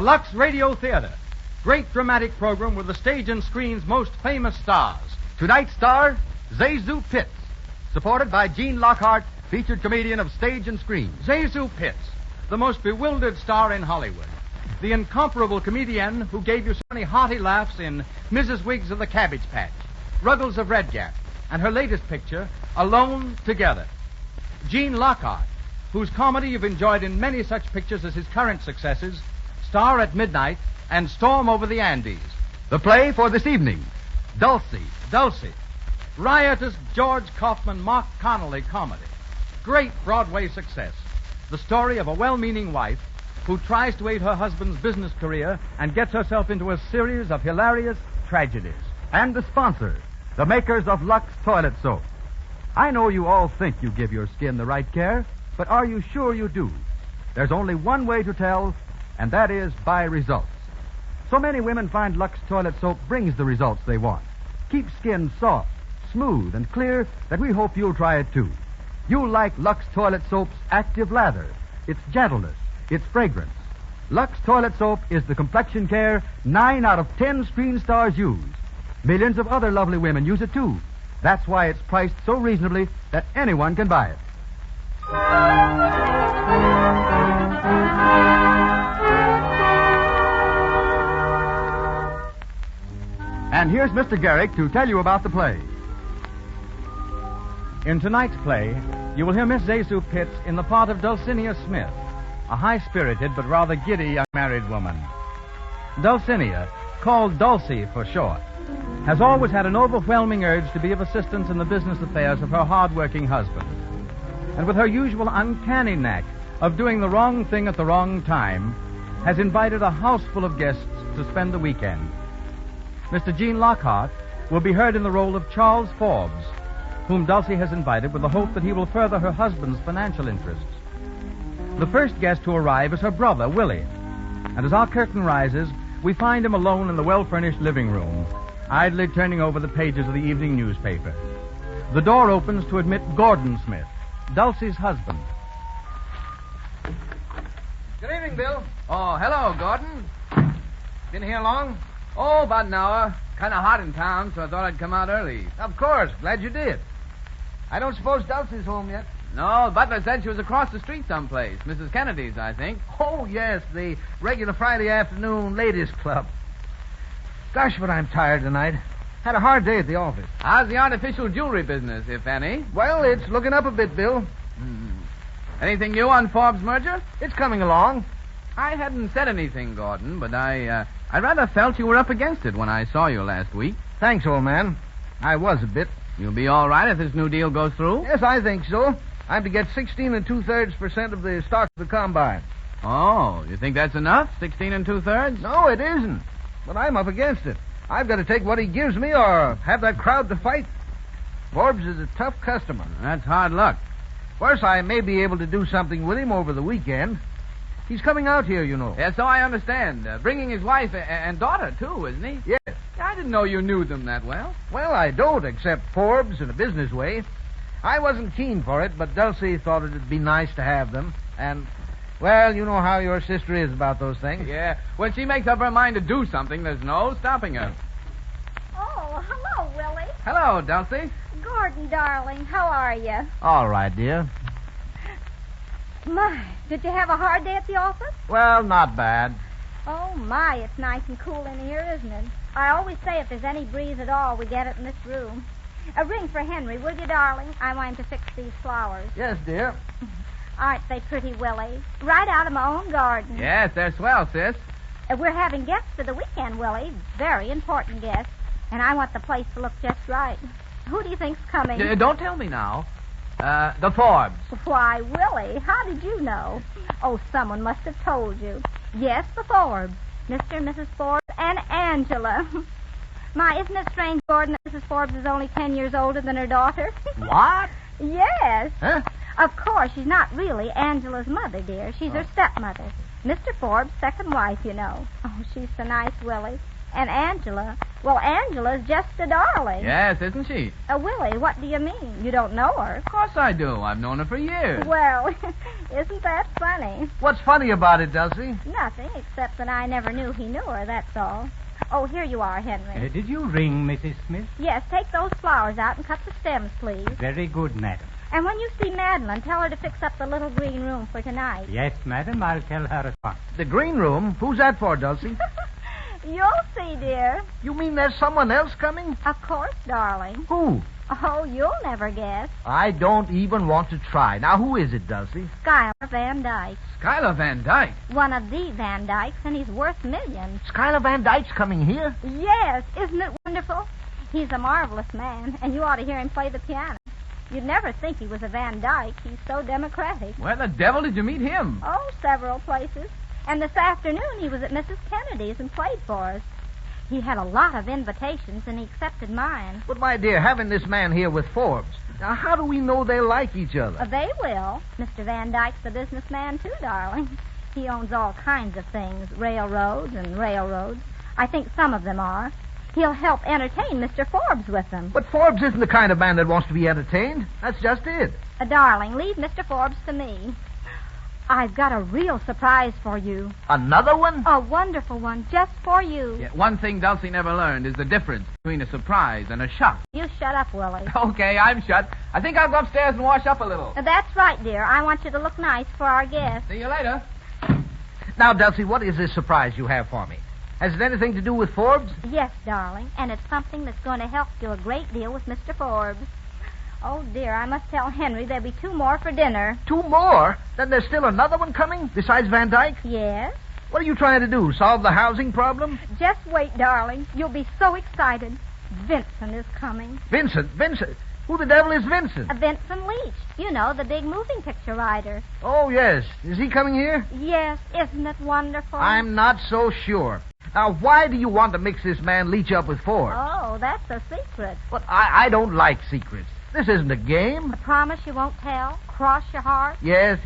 Lux Radio Theater. Great dramatic program with the stage and screen's most famous stars. Tonight's star, Zazu Pitts. Supported by Gene Lockhart, featured comedian of stage and screen. Zazu Pitts, the most bewildered star in Hollywood. The incomparable comedian who gave you so many hearty laughs in Mrs. Wiggs of the Cabbage Patch, Ruggles of Red Gap, and her latest picture, Alone Together. Gene Lockhart, whose comedy you've enjoyed in many such pictures as his current successes, Star at Midnight and Storm Over the Andes. The play for this evening, Dulcy. Riotous George Kaufman, Mark Connolly comedy. Great Broadway success. The story of a well-meaning wife who tries to aid her husband's business career and gets herself into a series of hilarious tragedies. And the sponsor, the makers of Lux Toilet Soap. I know you all think you give your skin the right care, but are you sure you do? There's only one way to tell, and that is by results. So many women find Lux Toilet Soap brings the results they want. Keeps skin soft, smooth, and clear that we hope you'll try it too. You'll like Lux Toilet Soap's active lather, its gentleness, its fragrance. Lux Toilet Soap is the complexion care 9 out of 10 screen stars use. Millions of other lovely women use it too. That's why it's priced so reasonably that anyone can buy it. And here's Mr. Garrick to tell you about the play. In tonight's play, you will hear Miss Zazu Pitts in the part of Dulcinea Smith, a high-spirited but rather giddy young married woman. Dulcinea, called Dulcy for short, has always had an overwhelming urge to be of assistance in the business affairs of her hard-working husband. And with her usual uncanny knack of doing the wrong thing at the wrong time, has invited a house full of guests to spend the weekend. Mr. Gene Lockhart will be heard in the role of Charles Forbes, whom Dulcie has invited with the hope that he will further her husband's financial interests. The first guest to arrive is her brother, Willie. And as our curtain rises, we find him alone in the well-furnished living room, idly turning over the pages of the evening newspaper. The door opens to admit Gordon Smith, Dulcie's husband. Good evening, Bill. Oh, hello, Gordon. Been here long? Oh, about an hour. Kind of hot in town, so I thought I'd come out early. Of course. Glad you did. I don't suppose Dulcie's home yet. No, the butler said she was across the street someplace. Mrs. Kennedy's, I think. Oh, yes, the regular Friday afternoon ladies' club. Gosh, but I'm tired tonight. Had a hard day at the office. How's the artificial jewelry business, if any? Well, it's looking up a bit, Bill. Anything new on Forbes' merger? It's coming along. I hadn't said anything, Gordon, but I rather felt you were up against it when I saw you last week. Thanks, old man. I was a bit. You'll be all right if this new deal goes through? Yes, I think so. I'm to get 16 2/3% of the stock of the combine. Oh, you think that's enough? 16 2/3? No, it isn't. But I'm up against it. I've got to take what he gives me or have that crowd to fight. Forbes is a tough customer. That's hard luck. Of course, I may be able to do something with him over the weekend. He's coming out here, you know. Yeah, so I understand. Bringing his wife and daughter, too, isn't he? Yes. I didn't know you knew them that well. Well, I don't, except Forbes in a business way. I wasn't keen for it, but Dulcie thought it'd be nice to have them. And, well, you know how your sister is about those things. Yeah. When she makes up her mind to do something, there's no stopping her. Oh, hello, Willie. Hello, Dulcie. Gordon, darling, how are you? All right, dear. My, did you have a hard day at the office? Well, not bad. Oh, my, it's nice and cool in here, isn't it? I always say if there's any breeze at all, we get it in this room. A ring for Henry, will you, darling? I want him to fix these flowers. Yes, dear. Aren't they pretty, Willie? Right out of my own garden. Yes, they're swell, sis. We're having guests for the weekend, Willie. Very important guests. And I want the place to look just right. Who do you think's coming? Don't tell me now. The Forbes. Why, Willie, how did you know? Oh, someone must have told you. Yes, the Forbes. Mr. and Mrs. Forbes and Angela. My, isn't it strange, Gordon, that Mrs. Forbes is only 10 years older than her daughter? What? Yes. Huh? Of course, she's not really Angela's mother, dear. She's her stepmother. Mr. Forbes' second wife, you know. Oh, she's so nice, Willie. And Angela, Well, Angela's just a darling. Yes, isn't she? Willie, what do you mean? You don't know her? Of course I do. I've known her for years. Well, isn't that funny? What's funny about it, Dulcy? Nothing, except that I never knew he knew her, that's all. Oh, here you are, Henry. Did you ring, Mrs. Smith? Yes, take those flowers out and cut the stems, please. Very good, madam. And when you see Madeline, tell her to fix up the little green room for tonight. Yes, madam, I'll tell her at once. The green room? Who's that for, Dulcie? You'll see, dear. You mean there's someone else coming? Of course, darling. Who? Oh, you'll never guess. I don't even want to try. Now, who is it, Dulcie? Schuyler Van Dyke. Schuyler Van Dyke. One of the Van Dykes, and he's worth millions. Schuyler Van Dyke's coming here? Yes, isn't it wonderful? He's a marvelous man, and you ought to hear him play the piano. You'd never think he was a Van Dyke. He's so democratic. Where the devil did you meet him? Oh, several places. And this afternoon he was at Mrs. Kennedy's and played for us. He had a lot of invitations, and he accepted mine. But, my dear, having this man here with Forbes, now how do we know they like each other? They will. Mr. Van Dyke's a businessman, too, darling. He owns all kinds of things, railroads and railroads. I think some of them are. He'll help entertain Mr. Forbes with them. But Forbes isn't the kind of man that wants to be entertained. That's just it. Darling, leave Mr. Forbes to me. I've got a real surprise for you. Another one? A wonderful one, just for you. Yeah, one thing Dulcie never learned is the difference between a surprise and a shock. You shut up, Willie. Okay, I'm shut. I think I'll go upstairs and wash up a little. That's right, dear. I want you to look nice for our guests. See you later. Now, Dulcie, what is this surprise you have for me? Has it anything to do with Forbes? Yes, darling, and it's something that's going to help you a great deal with Mr. Forbes. Oh, dear, I must tell Henry there'll be 2 more for dinner. 2 more? Then there's still another one coming, besides Van Dyke? Yes? What are you trying to do, solve the housing problem? Just wait, darling. You'll be so excited. Vincent is coming. Vincent? Who the devil is Vincent? Vincent Leach. You know, the big moving picture writer. Oh, yes. Is he coming here? Yes, isn't it wonderful? I'm not so sure. Now, why do you want to mix this man Leach up with Forbes? Oh, that's a secret. But I don't like secrets. This isn't a game. I promise you won't tell? Cross your heart? Yes.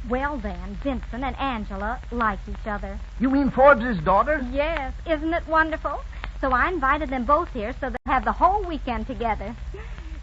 Well, then, Vincent and Angela like each other. You mean Forbes' daughter? Yes, isn't it wonderful? So I invited them both here so they'll have the whole weekend together.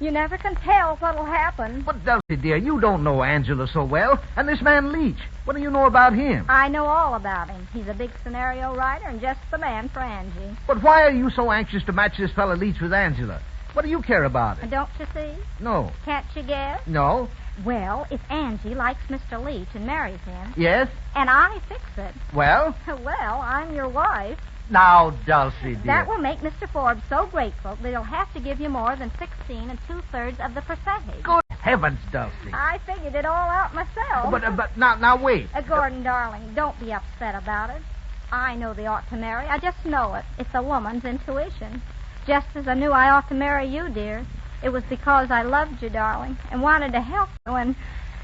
You never can tell what'll happen. But, Dulcie, dear, you don't know Angela so well. And this man Leach, what do you know about him? I know all about him. He's a big scenario writer and just the man for Angie. But why are you so anxious to match this fellow Leach with Angela? What do you care about it? Don't you see? No. Can't you guess? No. Well, if Angie likes Mr. Leach and marries him, Yes? and I fix it, Well? well, I'm your wife. Now, Dulcie, dear. That will make Mr. Forbes so grateful that he'll have to give you more than 16 2/3 of the percentage. Good heavens, Dulcie. I figured it all out myself. But now wait. Gordon, darling, don't be upset about it. I know they ought to marry. I just know it. It's a woman's intuition. Just as I knew I ought to marry you, dear. It was because I loved you, darling, and wanted to help you, and...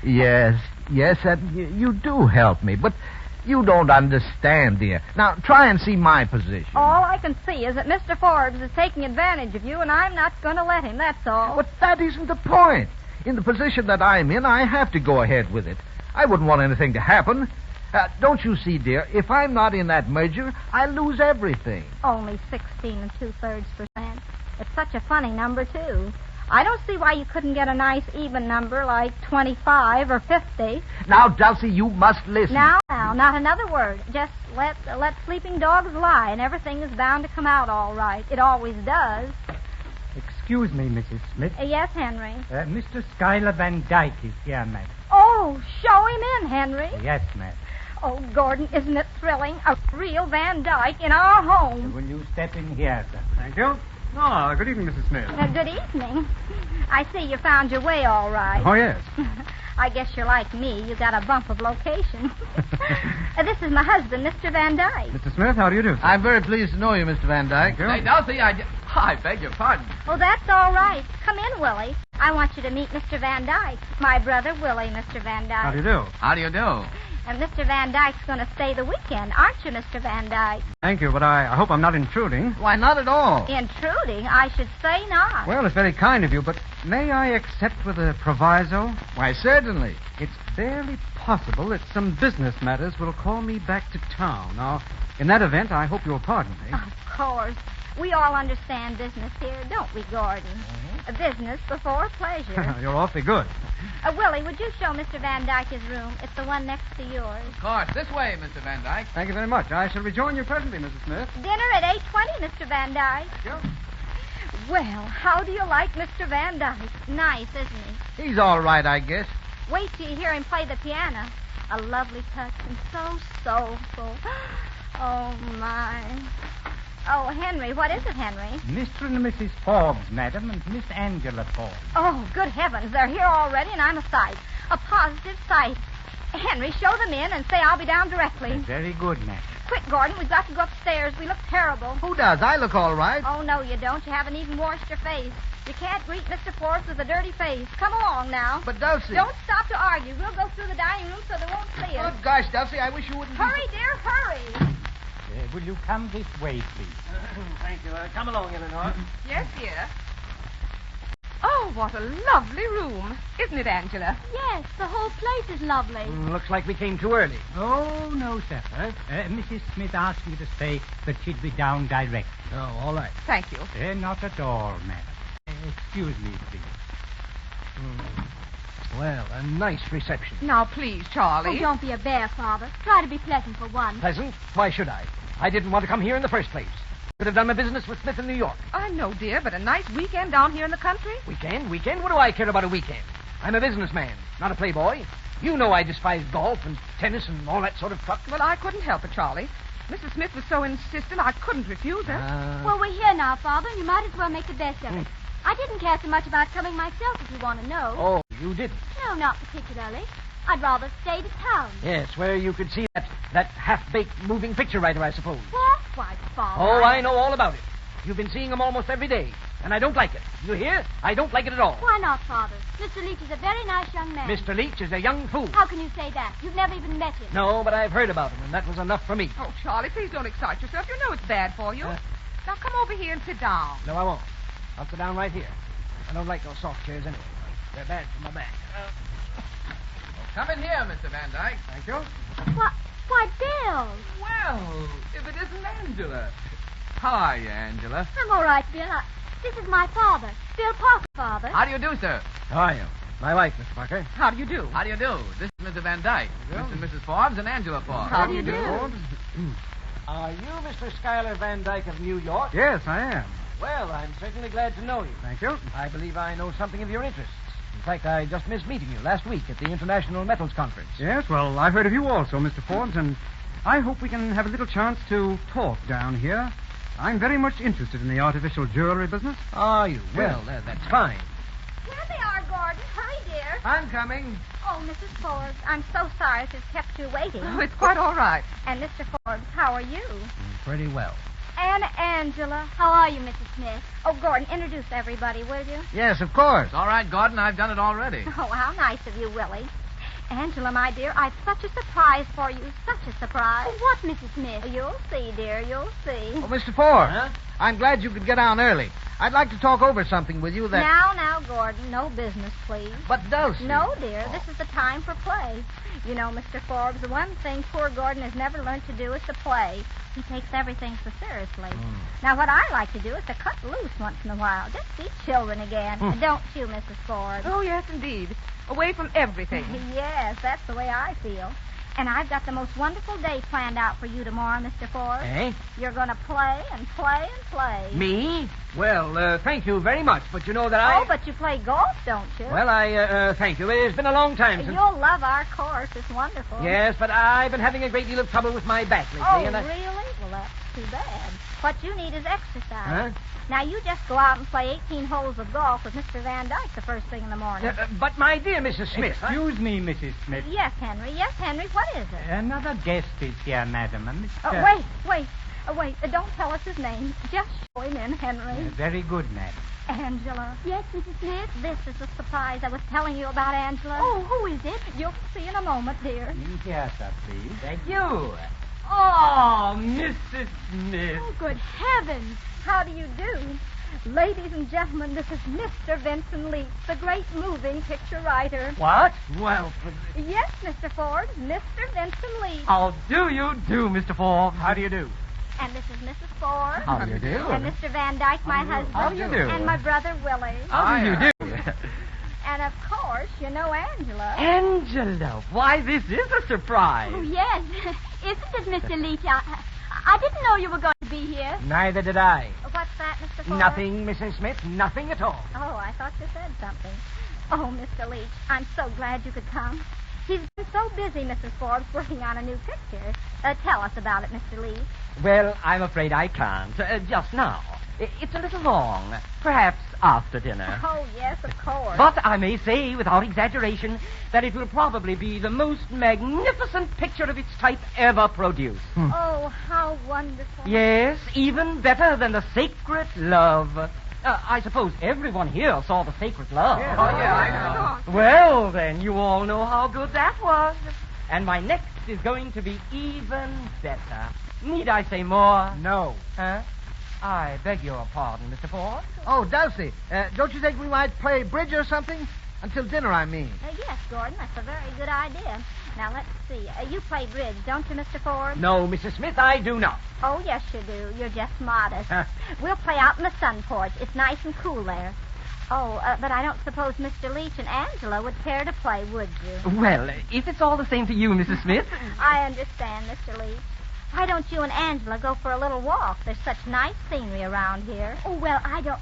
Yes, and you do help me, but you don't understand, dear. Now, try and see my position. All I can see is that Mr. Forbes is taking advantage of you, and I'm not going to let him, that's all. But that isn't the point. In the position that I'm in, I have to go ahead with it. I wouldn't want anything to happen. Don't you see, dear, if I'm not in that merger, I lose everything. Only 16 2/3%. It's such a funny number, too. I don't see why you couldn't get a nice even number like 25 or 50. Now, Dulcie, you must listen. Now, not another word. Just let sleeping dogs lie, and everything is bound to come out all right. It always does. Excuse me, Mrs. Smith. Yes, Henry. Mr. Schuyler Van Dyke is here, madam. Oh, show him in, Henry. Yes, madam. Oh, Gordon, isn't it thrilling? A real Van Dyke in our home. Will you step in here, sir? Thank you. Ah, good evening, Mrs. Smith. Good evening. I see you found your way all right. Oh, yes. I guess you're like me. You got a bump of location. This is my husband, Mr. Van Dyke. Mr. Smith, how do you do, sir? I'm very pleased to know you, Mr. Van Dyke. Hey, Dulcie, I beg your pardon. Oh, that's all right. Come in, Willie. I want you to meet Mr. Van Dyke. My brother, Willie, Mr. Van Dyke. How do you do? How do you do? And Mr. Van Dyke's going to stay the weekend, aren't you, Mr. Van Dyke? Thank you, but I hope I'm not intruding. Why, not at all. Intruding? I should say not. Well, it's very kind of you, but may I accept with a proviso? Why, certainly. It's barely possible that some business matters will call me back to town. Now, in that event, I hope you'll pardon me. Of course. We all understand business here, don't we, Gordon? Mm-hmm. Business before pleasure. You're awfully good. Willie, would you show Mr. Van Dyke his room? It's the one next to yours. Of course. This way, Mr. Van Dyke. Thank you very much. I shall rejoin you presently, Mrs. Smith. Dinner at 8:20, Mr. Van Dyke. Sure. Well, how do you like Mr. Van Dyke? Nice, isn't he? He's all right, I guess. Wait till you hear him play the piano. A lovely touch and so soulful. Oh, my. Oh, Henry, what is it, Henry? Mr. and Mrs. Forbes, madam, and Miss Angela Forbes. Oh, good heavens, they're here already, and I'm a sight. A positive sight. Henry, show them in and say I'll be down directly. Very good, madam. Quick, Gordon, we've got to go upstairs. We look terrible. Who does? I look all right. Oh, no, you don't. You haven't even washed your face. You can't greet Mr. Forbes with a dirty face. Come along now. But, Dulcy... Don't stop to argue. We'll go through the dining room so they won't see us. Good gosh, Dulcy, I wish you wouldn't... Hurry, dear, hurry. Will you come this way, please? Thank you. Come along, Eleanor. Yes, dear. Oh, what a lovely room. Isn't it, Angela? Yes, the whole place is lovely. Looks like we came too early. Oh, no, sir. Mrs. Smith asked me to say that she'd be down direct. Oh, all right. Thank you. Not at all, madam. Excuse me, please. Well, a nice reception. Now, please, Charlie. Oh, don't be a bear, Father. Try to be pleasant for once. Pleasant? Why should I? I didn't want to come here in the first place. Could have done my business with Smith in New York. I know, dear, but a nice weekend down here in the country? Weekend? What do I care about a weekend? I'm a businessman, not a playboy. You know I despise golf and tennis and all that sort of truck. Well, I couldn't help it, Charlie. Mrs. Smith was so insistent, I couldn't refuse her. Well, we're here now, Father, and you might as well make the best of it. I didn't care so much about coming myself, if you want to know. Oh, you didn't? No, not particularly. I'd rather stay to town. Yes, where you could see that half-baked moving picture writer, I suppose. What? Why, Father? Oh, I know all about it. You've been seeing him almost every day, and I don't like it. You hear? I don't like it at all. Why not, Father? Mr. Leach is a very nice young man. Mr. Leach is a young fool. How can you say that? You've never even met him. No, but I've heard about him, and that was enough for me. Oh, Charlie, please don't excite yourself. You know it's bad for you. Now, come over here and sit down. No, I won't. I'll sit down right here. I don't like those soft chairs anyway. They're bad for my back. Come in here, Mr. Van Dyke. Thank you. Why, Bill. Well, if it isn't Angela. How are you, Angela? I'm all right, Bill. This is my father, Bill Parker, Father. How do you do, sir? How are you? My wife, Mr. Parker. How do you do? How do you do? This is Mr. Van Dyke, Mr. and Mrs. Forbes, and Angela Forbes. How do you do? Are you Mr. Schuyler Van Dyke of New York? Yes, I am. Well, I'm certainly glad to know you. Thank you. I believe I know something of your interests. In fact, I just missed meeting you last week at the International Metals Conference. Yes, well, I've heard of you also, Mr. Forbes, and I hope we can have a little chance to talk down here. I'm very much interested in the artificial jewelry business. Are you? Well, that's fine. Here they are, Gordon. Hurry, dear. I'm coming. Oh, Mrs. Forbes, I'm so sorry to have kept you waiting. Oh, it's quite all right. And Mr. Forbes, how are you? Pretty well. And Angela. How are you, Mrs. Smith? Oh, Gordon, introduce everybody, will you? Yes, of course. All right, Gordon, I've done it already. Oh, how nice of you, Willie. Angela, my dear, I've such a surprise for you. Such a surprise. What, Mrs. Smith? You'll see, dear. You'll see. Oh, Mr. Forbes, Huh? I'm glad you could get down early. I'd like to talk over something with you that... Now, Gordon, no business, please. But, Dulcie... No, dear, this is the time for play. You know, Mr. Forbes, the one thing poor Gordon has never learned to do is to play. He takes everything so seriously. Now, what I like to do is to cut loose once in a while. Just see children again. Don't you, Mrs. Forbes? Oh, yes, indeed. Away from everything. Yes, that's the way I feel. And I've got the most wonderful day planned out for you tomorrow, Mr. Forbes. Eh? You're going to play and play and play. Me? Well, thank you very much, but you know that Oh, but you play golf, don't you? Well, thank you. It's been a long time since... You'll love our course. It's wonderful. Yes, but I've been having a great deal of trouble with my back lately, Oh, and I... really? Well, that's too bad. What you need is exercise. Huh? Now, you just go out and play 18 holes of golf with Mr. Van Dyke the first thing in the morning. But, my dear Mrs. Smith... Excuse me, Mrs. Smith. Yes, Henry. Yes, Henry. What is it? Another guest is here, madam. A Mr. Wait. Don't tell us his name. Just show him in, Henry. Very good, madam. Angela. Yes, Mrs. Smith? This is the surprise I was telling you about, Angela. Oh, who is it? You'll see in a moment, dear. Here, sir, please. Thank you. Oh, Mrs. Smith. Oh, good heavens. How do you do? Ladies and gentlemen, this is Mr. Vincent Leach, the great moving picture writer. What? Well, Yes, Mr. Forbes, Mr. Vincent Leach. How do you do, Mr. Forbes? how do you do? And this is Mrs. Ford. How do you do? And Mr. Van Dyke, my husband. How do you do? And my brother, Willie. How do you do? And, of course, you know Angela. Angela, why, this is a surprise. Oh, yes. Isn't it, Mr. Leach? I didn't know you were going to be here. Neither did I. What's that, Mr. Ford? Nothing, Mrs. Smith. Nothing at all. Oh, I thought you said something. Oh, Mr. Leach, I'm so glad you could come. He's been so busy, Mrs. Forbes, working on a new picture. Tell us about it, Mr. Leach. Well, I'm afraid I can't. Just now. It's a little long. Perhaps after dinner. Oh, yes, of course. But I may say, without exaggeration, that it will probably be the most magnificent picture of its type ever produced. Oh, how wonderful. Yes, even better than the Sacred Love. I suppose everyone here saw the Sacred Love. Yes. Oh, yeah, I know. Well, then, you all know how good that was. And my next is going to be even better. Need I say more? No. Huh? I beg your pardon, Mr. Ford. Oh, Dulcy, don't you think we might play bridge or something? Until dinner, I mean. Yes, Gordon, that's a very good idea. Now, let's see. You play bridge, don't you, Mr. Ford? No, Mrs. Smith, I do not. Oh, yes, you do. You're just modest. We'll play out in the sun porch. It's nice and cool there. Oh, but I don't suppose Mr. Leach and Angela would care to play, would you? Well, if it's all the same to you, Mrs. Smith. I understand, Mr. Leach. Why don't you and Angela go for a little walk? There's such nice scenery around here. Oh, well, I don't...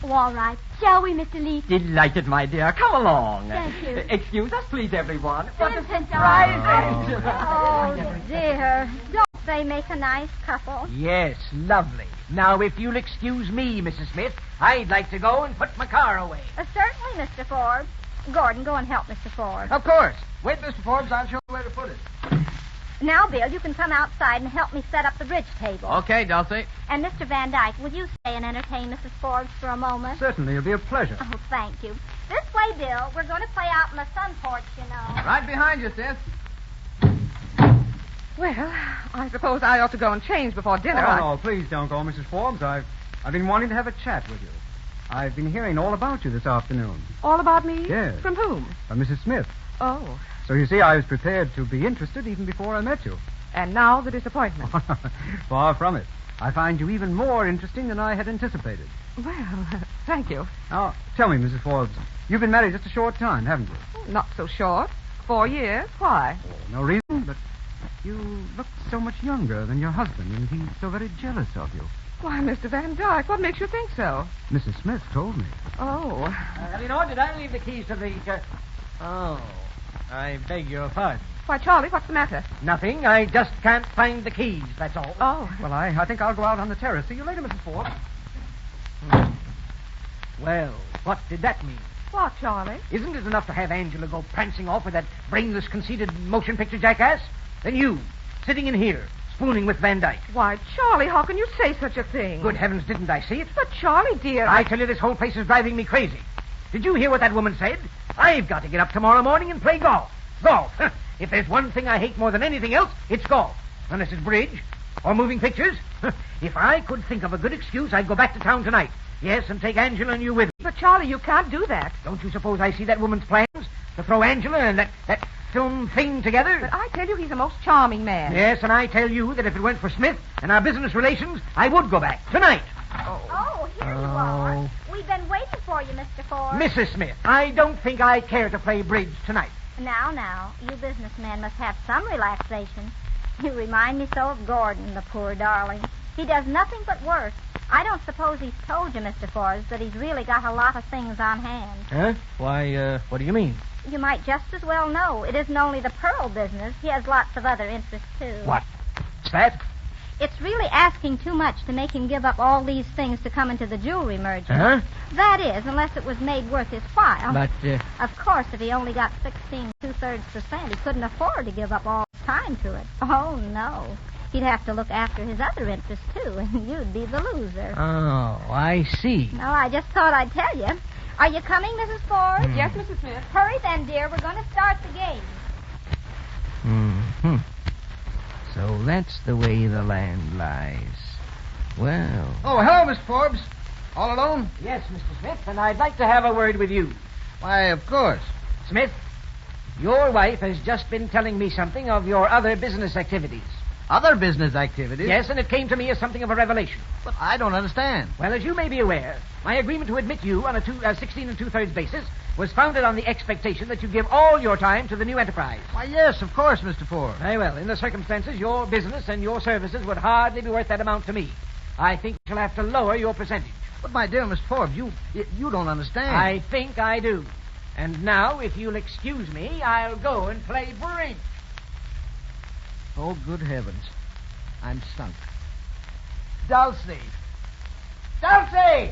Oh, all right. Shall we, Mr. Leach? Delighted, my dear. Come along. Thank you. Excuse us, please, everyone. What a Vincent, surprise, Oh, Angela. dear. Don't they make a nice couple? Yes, lovely. Now, if you'll excuse me, Mrs. Smith, I'd like to go and put my car away. Certainly, Mr. Forbes. Gordon, go and help Mr. Forbes. Of course. Wait, Mr. Forbes, I'll show you where to put it. Now, Bill, you can come outside and help me set up the bridge table. Okay, Dulcie. And Mr. Van Dyke, will you stay and entertain Mrs. Forbes for a moment? Certainly, it'll be a pleasure. Oh, thank you. This way, Bill. We're going to play out in the sun porch, you know. Right behind you, sis. Well, I suppose I ought to go and change before dinner. No, please don't go, Mrs. Forbes. I've been wanting to have a chat with you. I've been hearing all about you this afternoon. All about me? Yes. From whom? From Mrs. Smith. Oh, So you see, I was prepared to be interested even before I met you. and now the disappointment. Far from it. I find you even more interesting than I had anticipated. Well, thank you. Now, tell me, Mrs. Forbes, you've been married just a short time, haven't you? Not so short. 4 years. Why? No reason, but you look so much younger than your husband, and he's so very jealous of you. Why, Mr. Van Dyke, what makes you think so? Mrs. Smith told me. Oh. Did I leave the keys to the... Oh, I beg your pardon. Why, Charlie, what's the matter? Nothing. I just can't find the keys, that's all. Oh. Well, I think I'll go out on the terrace. See you later, Mrs. Forbes. Well, what did that mean? What, Charlie? Isn't it enough to have Angela go prancing off with that brainless, conceited motion picture jackass? Then you, sitting in here, spooning with Van Dyke. Why, Charlie, how can you say such a thing? Good heavens, didn't I see it? But, Charlie, dear, I tell you, this whole place is driving me crazy. Did you hear what that woman said? I've got to get up tomorrow morning and play golf. Golf. If there's one thing I hate more than anything else, it's golf. Unless it's bridge or moving pictures. If I could think of a good excuse, I'd go back to town tonight. Yes, and take Angela and you with me. But, Charlie, you can't do that. Don't you suppose I see that woman's plans? To throw Angela and that film thing together? But I tell you, he's a most charming man. Yes, and I tell you that if it weren't for Smith and our business relations, I would go back tonight. Oh, here you are. We've been waiting for you, Mr. Ford. Mrs. Smith, I don't think I care to play bridge tonight. Now, you businessmen must have some relaxation. You remind me so of Gordon, the poor darling. He does nothing but work. I don't suppose he's told you, Mr. Forbes, that he's really got a lot of things on hand. Huh? Why, what do you mean? You might just as well know. It isn't only the pearl business. He has lots of other interests, too. What's that? It's really asking too much to make him give up all these things to come into the jewelry merchant. Huh? That is, unless it was made worth his while. But, Of course, if he only got 16 2/3%, he couldn't afford to give up all his time to it. Oh, no. He'd have to look after his other interests, too, and you'd be the loser. Oh, I see. No, I just thought I'd tell you. Are you coming, Mrs. Ford? Yes, Mrs. Smith. Hurry then, dear. We're going to start the game. Mm-hmm. So that's the way the land lies. Well... Oh, hello, Mr. Forbes. All alone? Yes, Mr. Smith, and I'd like to have a word with you. Why, of course. Smith, your wife has just been telling me something of your other business activities. Other business activities? Yes, and it came to me as something of a revelation. But I don't understand. Well, as you may be aware, my agreement to admit you on a 16 2/3 basis was founded on the expectation that you give all your time to the new enterprise. Why, yes, of course, Mr. Forbes. Very well. In the circumstances, your business and your services would hardly be worth that amount to me. I think you'll have to lower your percentage. But, my dear Mr. Forbes, you don't understand. I think I do. And now, if you'll excuse me, I'll go and play bridge. Oh, good heavens. I'm sunk. Dulcy! Dulcy!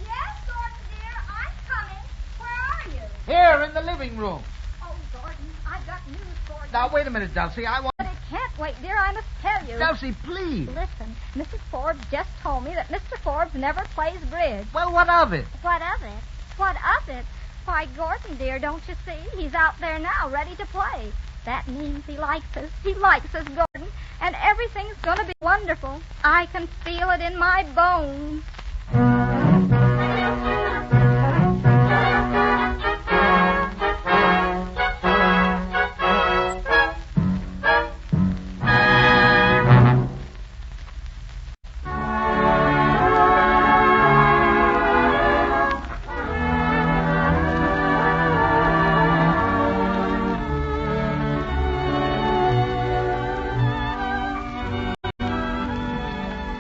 Yes, Gordon, dear, I'm coming. Where are you? Here, in the living room. Oh, Gordon, I've got news for you. Now, wait a minute, Dulcy. I want... But it can't wait, dear. I must tell you. Dulcy, please. Listen, Mrs. Forbes just told me that Mr. Forbes never plays bridge. Well, what of it? What of it? What of it? Why, Gordon, dear, don't you see? He's out there now, ready to play. That means he likes us. He likes us, Gordon. And everything's going to be wonderful. I can feel it in my bones.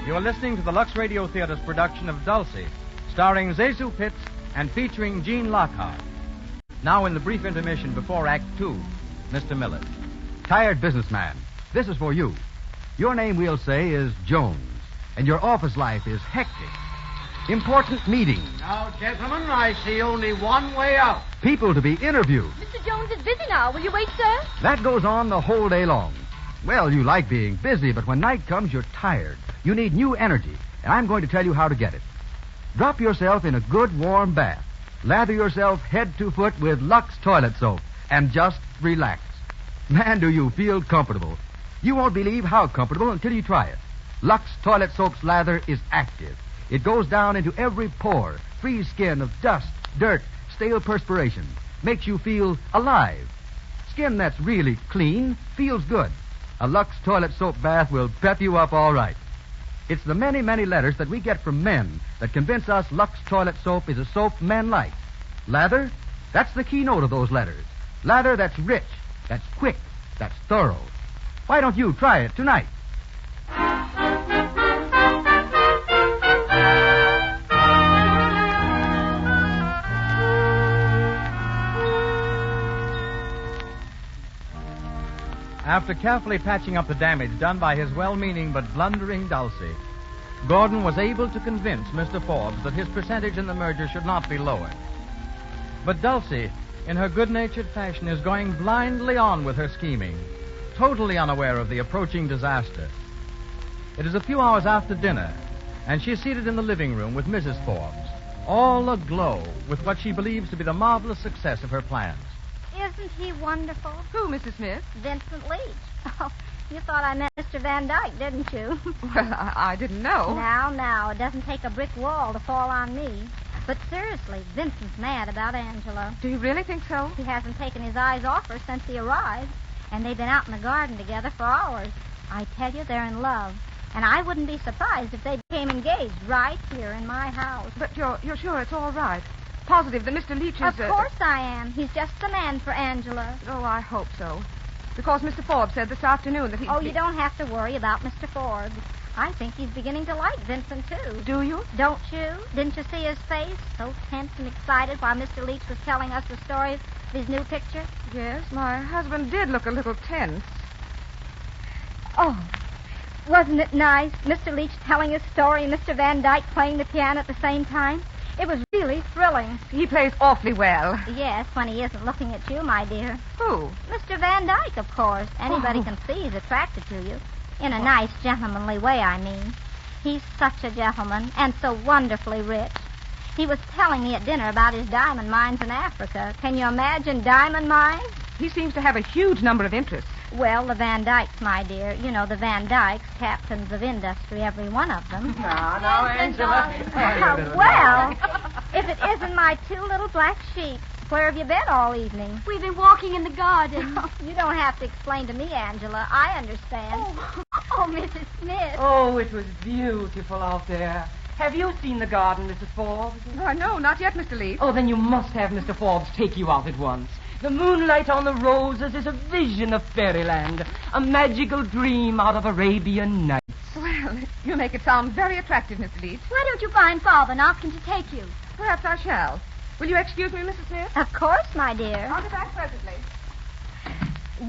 You're listening to the Lux Radio Theater's production of Dulcy, starring Zezu Pitts and featuring Gene Lockhart. Now, in the brief intermission before Act Two, Mr. Miller. Tired businessman, this is for you. Your name, we'll say, is Jones, and your office life is hectic. Important meetings, Now, gentlemen, I see only one way out. people to be interviewed. Mr. Jones is busy now. Will you wait, sir? That goes on the whole day long. Well, you like being busy, but when night comes, you're tired. You need new energy, and I'm going to tell you how to get it. Drop yourself in a good warm bath. Lather yourself head to foot with Lux toilet soap, and just relax. Man, do you feel comfortable. You won't believe how comfortable until you try it. Lux toilet soap's lather is active. It goes down into every pore, frees skin of dust, dirt, stale perspiration, makes you feel alive. Skin that's really clean feels good. A Lux toilet soap bath will pep you up all right. It's the many, many letters that we get from men that convince us Lux toilet soap is a soap men like. Lather? That's the keynote of those letters. Lather that's rich, that's quick, that's thorough. Why don't you try it tonight? After carefully patching up the damage done by his well-meaning but blundering Dulcy, Gordon was able to convince Mr. Forbes that his percentage in the merger should not be lowered. But Dulcy, in her good-natured fashion, is going blindly on with her scheming, totally unaware of the approaching disaster. It is a few hours after dinner, and she is seated in the living room with Mrs. Forbes, all aglow with what she believes to be the marvelous success of her plans. Isn't he wonderful? Who, Mrs. Smith? Vincent Leach. Oh, you thought I meant Mr. Van Dyke, didn't you? Well, I didn't know. Now, it doesn't take a brick wall to fall on me. But seriously, Vincent's mad about Angela. Do you really think so? He hasn't taken his eyes off her since he arrived. And they've been out in the garden together for hours. I tell you, they're in love. And I wouldn't be surprised if they became engaged right here in my house. But you're sure it's all right? Positive that Mr. Leach is... Of course I am. He's just the man for Angela. Oh, I hope so. Because Mr. Forbes said this afternoon that he... Oh, you don't have to worry about Mr. Forbes. I think he's beginning to like Vincent, too. Do you? Don't you? Didn't you see his face? So tense and excited while Mr. Leach was telling us the story of his new picture? Yes, my husband did look a little tense. Oh, wasn't it nice? Mr. Leach telling his story and Mr. Van Dyke playing the piano at the same time? It was really thrilling. He plays awfully well. Yes, when he isn't looking at you, my dear. Who? Mr. Van Dyke, of course. Anybody can see he's attracted to you. In a nice, gentlemanly way, I mean. He's such a gentleman and so wonderfully rich. He was telling me at dinner about his diamond mines in Africa. Can you imagine diamond mines? He seems to have a huge number of interests. Well, the Van Dykes, my dear. You know, the Van Dykes, captains of industry, every one of them. Now, Angela. Well, if it isn't my two little black sheep. Where have you been all evening? We've been walking in the garden. You don't have to explain to me, Angela. I understand. Oh, Oh, Mrs. Smith. Oh, it was beautiful out there. Have you seen the garden, Mrs. Forbes? Why, no, not yet, Mr. Leach. Oh, then you must have Mr. Forbes take you out at once. The moonlight on the roses is a vision of fairyland, a magical dream out of Arabian Nights. Well, you make it sound very attractive, Mr. Leach. Why don't you find Father and ask him to take you? Perhaps I shall. Will you excuse me, Mrs. Smith? Of course, my dear. I'll be back presently.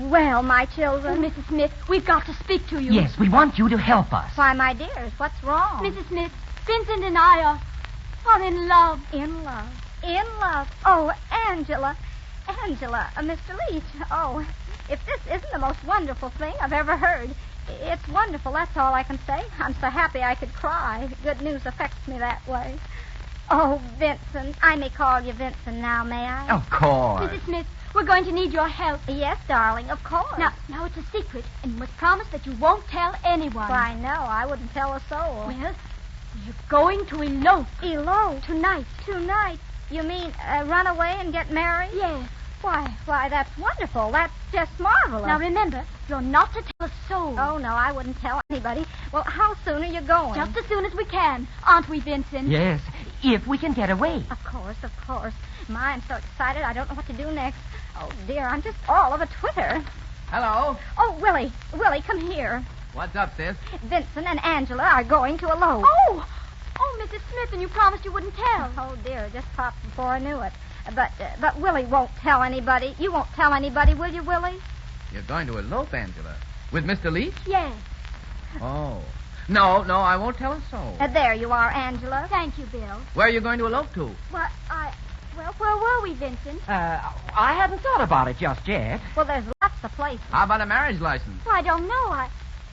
Well, my children. Mrs. Smith, we've got to speak to you. Yes, we want you to help us. Why, my dears, what's wrong? Mrs. Smith, Vincent and I are in love. In love. In love. Oh, Angela. Angela, Mr. Leach. Oh, if this isn't the most wonderful thing I've ever heard. It's wonderful, that's all I can say. I'm so happy I could cry. Good news affects me that way. Oh, Vincent. I may call you Vincent now, may I? Of course. Mrs. Smith, we're going to need your help. Yes, darling, of course. Now it's a secret, and you must promise that you won't tell anyone. Why, no, I wouldn't tell a soul. Well, you're going to elope. Elope? Tonight. Tonight? You mean run away and get married? Yes. Why, that's wonderful. That's just marvelous. Now remember, you're not to tell a soul. Oh, no, I wouldn't tell anybody. Well, how soon are you going? Just as soon as we can, aren't we, Vincent? Yes, if we can get away. Of course, of course. My, I'm so excited, I don't know what to do next. Oh, dear, I'm just all of a twitter. Hello. Oh, Willie, come here. What's up, sis? Vincent and Angela are going to elope. Oh, Mrs. Smith, and you promised you wouldn't tell. Oh, dear, it just popped before I knew it. But Willie won't tell anybody. You won't tell anybody, will you, Willie? You're going to elope, Angela. With Mr. Leach? Yes. Oh. No, I won't tell a soul. There you are, Angela. Thank you, Bill. Where are you going to elope to? Well, where were we, Vincent? I hadn't thought about it just yet. Well, there's lots of places. How about a marriage license? Well, I don't know.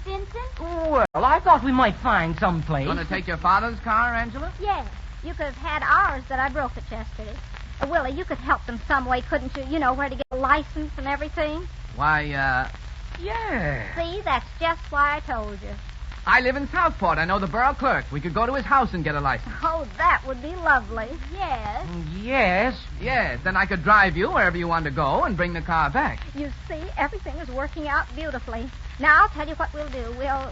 Vincent? Well, I thought we might find some place. Going to take your father's car, Angela? Yes. You could have had ours that I broke at yesterday. Willie, you could help them some way, couldn't you? You know, where to get a license and everything. Why, Yeah. See, that's just why I told you. I live in Southport. I know the borough clerk. We could go to his house and get a license. Oh, that would be lovely. Yes. Yes. Yes, then I could drive you wherever you want to go and bring the car back. You see, everything is working out beautifully. Now, I'll tell you what we'll do. Well,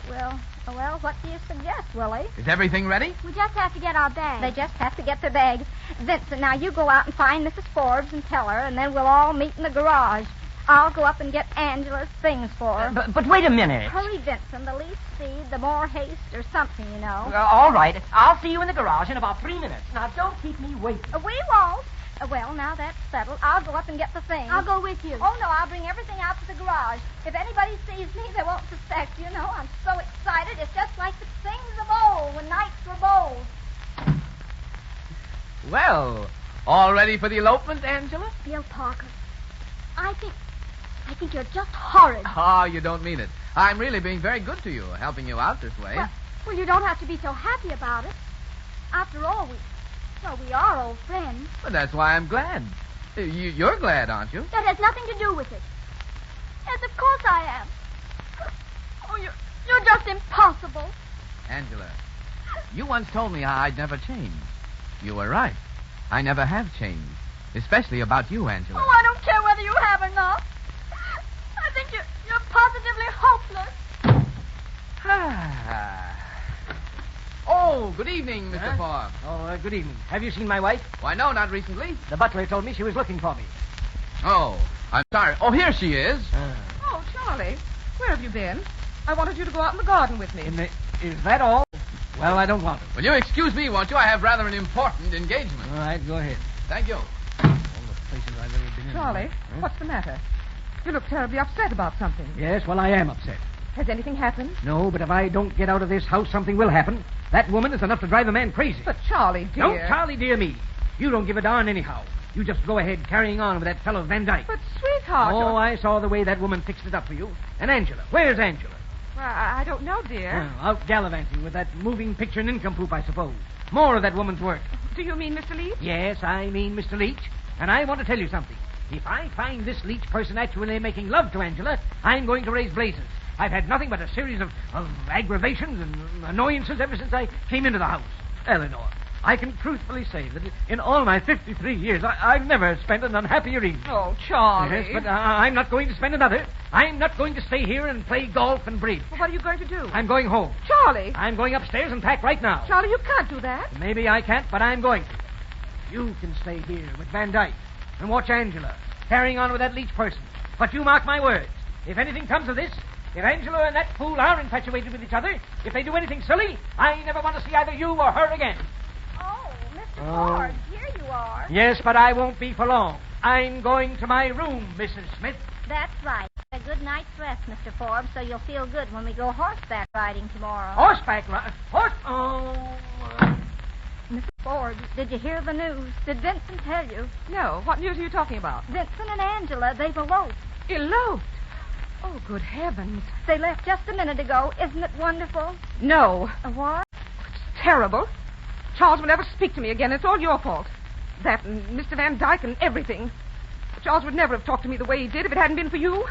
what do you suggest, Willie? Is everything ready? We just have to get our bags. They just have to get their bags. Vincent, now you go out and find Mrs. Forbes and tell her, and then we'll all meet in the garage. I'll go up and get Angela's things for her. But wait a minute. Hurry, Vincent. The least speed, the more haste, or something, you know. All right. I'll see you in the garage in about 3 minutes. Now, don't keep me waiting. We won't. Well, now that's settled. I'll go up and get the things. I'll go with you. Oh, no, I'll bring everything out to the garage. If anybody sees me, they won't suspect. You know, I'm so excited. It's just like the things of old when nights were bold. Well, all ready for the elopement, Angela? Bill Parker, I think you're just horrid. Oh, you don't mean it. I'm really being very good to you, helping you out this way. Well, you don't have to be so happy about it. After all, we are old friends. But that's why I'm glad. You're glad, aren't you? That has nothing to do with it. Yes, of course I am. Oh, you're just impossible. Angela, you once told me how I'd never change. You were right. I never have changed. Especially about you, Angela. Oh, I don't care whether you have or not. I think you're positively hopeless. Oh, good evening, Mr. Forbes. Oh, good evening. Have you seen my wife? Why, no, not recently. The butler told me she was looking for me. Oh, I'm sorry. Oh, here she is. Oh, Charlie, where have you been? I wanted you to go out in the garden with me. Is that all? Well, I don't want to. Will you excuse me, won't you? I have rather an important engagement. All right, go ahead. Thank you. All the places I've ever been in. Charlie, Huh? what's the matter? You look terribly upset about something. Yes, well, I am upset. Has anything happened? No, but if I don't get out of this house, something will happen. That woman is enough to drive a man crazy. But Charlie, dear. Don't Charlie dear me. You don't give a darn anyhow. You just go ahead carrying on with that fellow Van Dyke. But, sweetheart... Oh, I saw the way that woman fixed it up for you. And Angela. Where's Angela? Well, I don't know, dear. Out gallivanting with that moving picture nincompoop, I suppose. More of that woman's work. Do you mean Mr. Leach? Yes, I mean Mr. Leach. And I want to tell you something. If I find this Leach person actually making love to Angela, I'm going to raise blazes. I've had nothing but a series of aggravations and annoyances ever since I came into the house. Eleanor, I can truthfully say that in all my 53 years, I've never spent an unhappier evening. Oh, Charlie. Yes, but I'm not going to spend another. I'm not going to stay here and play golf and bridge. Well, what are you going to do? I'm going home. Charlie. I'm going upstairs and pack right now. Charlie, you can't do that. Maybe I can't, but I'm going to. You can stay here with Van Dyke and watch Angela carrying on with that Leach person. But you mark my words. If anything comes of this, if Angela and that fool are infatuated with each other, if they do anything silly, I never want to see either you or her again. Oh, Mr. Forbes, here you are. Yes, but I won't be for long. I'm going to my room, Mrs. Smith. That's right. A good night's rest, Mr. Forbes, so you'll feel good when we go horseback riding tomorrow. Horseback ride? Oh. Mrs. Forbes, did you hear the news? Did Vincent tell you? No. What news are you talking about? Vincent and Angela, they've eloped. Eloped? Oh, good heavens. They left just a minute ago. Isn't it wonderful? No. What? It's terrible. Charles will never speak to me again. It's all your fault. That and Mr. Van Dyke and everything. Charles would never have talked to me the way he did if it hadn't been for you.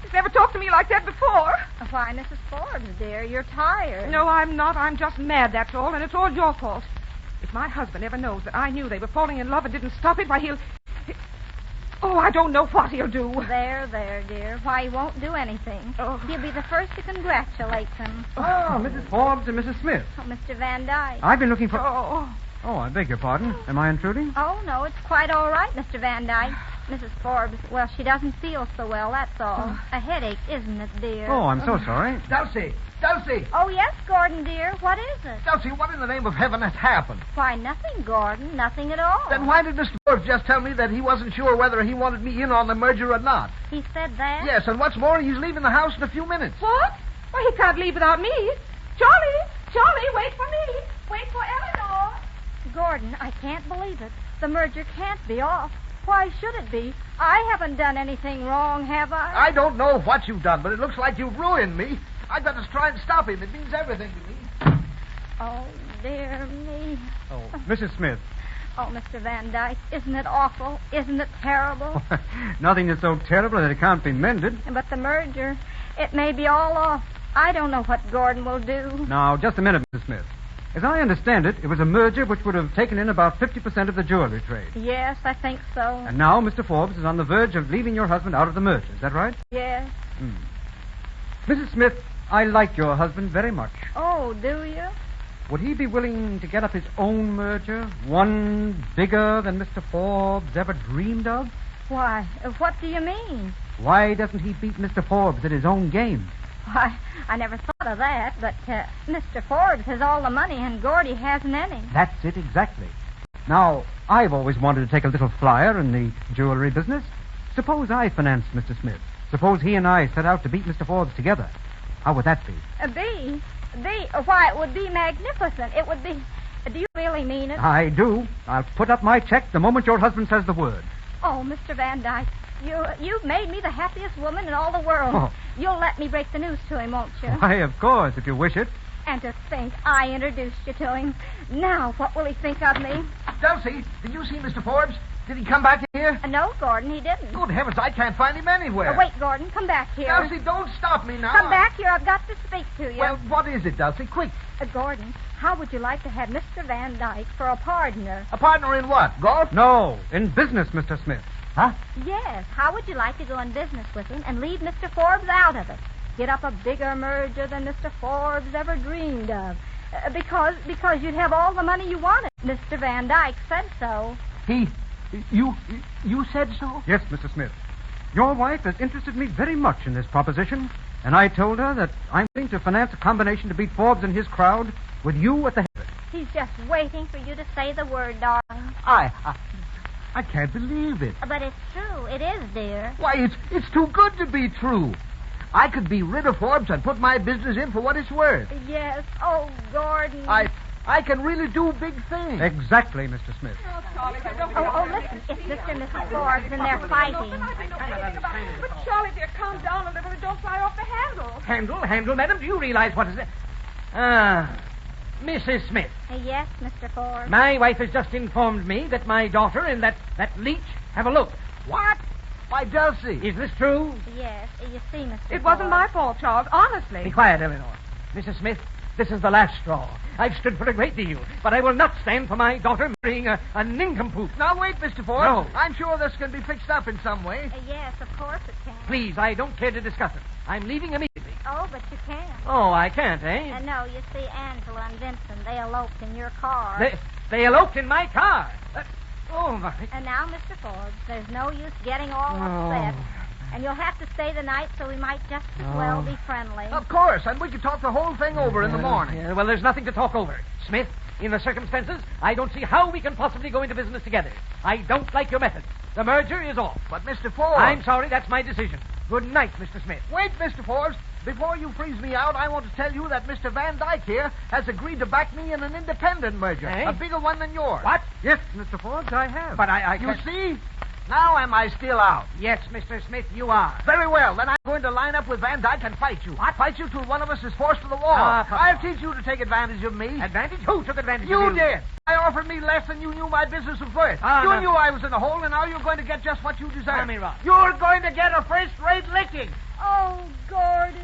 He's never talked to me like that before. Why, Mrs. Forbes, dear, you're tired. No, I'm not. I'm just mad, that's all, and it's all your fault. If my husband ever knows that I knew they were falling in love and didn't stop it, why, Oh, I don't know what he'll do. There, dear. Why, he won't do anything. Oh. He'll be the first to congratulate them. Oh, Mrs. Forbes and Mrs. Smith. Oh, Mr. Van Dyke. I've been looking for... Oh. Oh, I beg your pardon. Am I intruding? Oh, no, it's quite all right, Mr. Van Dyke. Mrs. Forbes, well, she doesn't feel so well, that's all. A headache, isn't it, dear? Oh, I'm so sorry. Dulcy! Dulcy! Oh, yes, Gordon, dear. What is it? Dulcy, what in the name of heaven has happened? Why, nothing, Gordon. Nothing at all. Then why did Mr. Forbes just tell me that he wasn't sure whether he wanted me in on the merger or not? He said that? Yes, and what's more, he's leaving the house in a few minutes. What? Why, he can't leave without me. Charlie, wait for me. Wait for Eleanor. Gordon, I can't believe it. The merger can't be off. Why should it be? I haven't done anything wrong, have I? I don't know what you've done, but it looks like you've ruined me. I've got to try and stop him. It means everything to me. Oh, dear me. Oh, Mrs. Smith. Oh, Mr. Van Dyke, isn't it awful? Isn't it terrible? Nothing is so terrible that it can't be mended. But the merger, it may be all off. I don't know what Gordon will do. Now, just a minute, Mrs. Smith. As I understand it, it was a merger which would have taken in about 50% of the jewelry trade. Yes, I think so. And now Mr. Forbes is on the verge of leaving your husband out of the merger. Is that right? Yes. Mrs. Smith, I like your husband very much. Oh, do you? Would he be willing to get up his own merger? One bigger than Mr. Forbes ever dreamed of? Why, what do you mean? Why doesn't he beat Mr. Forbes at his own game? Why, I never thought of that, but Mr. Forbes has all the money and Gordy hasn't any. That's it exactly. Now, I've always wanted to take a little flyer in the jewelry business. Suppose I financed Mr. Smith. Suppose he and I set out to beat Mr. Forbes together. How would that be? Why, it would be magnificent. It would be... Do you really mean it? I do. I'll put up my check the moment your husband says the word. Oh, Mr. Van Dyke, you've made me the happiest woman in all the world. Oh. You'll let me break the news to him, won't you? Why, of course, if you wish it. And to think I introduced you to him. Now, what will he think of me? Dulcie, did you see Mr. Forbes? Did he come back here? No, Gordon, he didn't. Good heavens, I can't find him anywhere. Wait, Gordon, come back here. Dulcie, don't stop me now. Come back here. I've got to speak to you. Well, what is it, Dulcie? Quick. Gordon, how would you like to have Mr. Van Dyke for a partner? A partner in what? Golf? No, in business, Mr. Smith. Huh? Yes. How would you like to go in business with him and leave Mr. Forbes out of it? Get up a bigger merger than Mr. Forbes ever dreamed of. Because you'd have all the money you wanted. Mr. Van Dyke said so. You said so? Yes, Mr. Smith. Your wife has interested me very much in this proposition, and I told her that I'm willing to finance a combination to beat Forbes and his crowd with you at the head of it. He's just waiting for you to say the word, darling. I can't believe it. But it's true. It is, dear. Why, it's too good to be true. I could be rid of Forbes and put my business in for what it's worth. Yes. Oh, Gordon. I can really do big things. Exactly, Mr. Smith. Oh, listen. It's Mr. and Mrs. Forbes, and they're fighting. But Charlie, dear, calm down a little and don't fly off the handle. Handle, madam? Do you realize what is it? Mrs. Smith. Yes, Mr. Forbes. My wife has just informed me that my daughter and that Leach have eloped. What? Why, Dulcie. Is this true? Yes. You see, Mr. It wasn't my fault, Charles, honestly. Be quiet, Eleanor. Mrs. Smith, This is the last straw. I've stood for a great deal, but I will not stand for my daughter marrying a nincompoop. Now, wait, Mr. Ford. No. I'm sure this can be fixed up in some way. Yes, of course it can. Please, I don't care to discuss it. I'm leaving immediately. Oh, but you can't. Oh, I can't, eh? No, you see, Angela and Vincent, they eloped in your car. They eloped in my car. Oh, my. And now, Mr. Forbes, there's no use getting all upset. And you'll have to stay the night, so we might just as well be friendly. Of course, and we can talk the whole thing over in the morning. Yeah, well, there's nothing to talk over. Smith, in the circumstances, I don't see how we can possibly go into business together. I don't like your methods. The merger is off. But, Mr. Ford... I'm sorry, that's my decision. Good night, Mr. Smith. Wait, Mr. Forbes. Before you freeze me out, I want to tell you that Mr. Van Dyke here has agreed to back me in an independent merger. Eh? A bigger one than yours. What? Yes, Mr. Forbes, I have. But I You can't... see? Now am I still out? Yes, Mr. Smith, you are. Very well. Then I'm going to line up with Van Dyke and fight you. What? Fight you till one of us is forced to the wall. I'll teach you to take advantage of me. Advantage? Who took advantage of You you? did. I offered me less than you knew my business was worth. You knew I was in the hole, and now you're going to get just what you deserve. Tell me, Ross. You're going to get a first-rate licking. Oh, Gordy.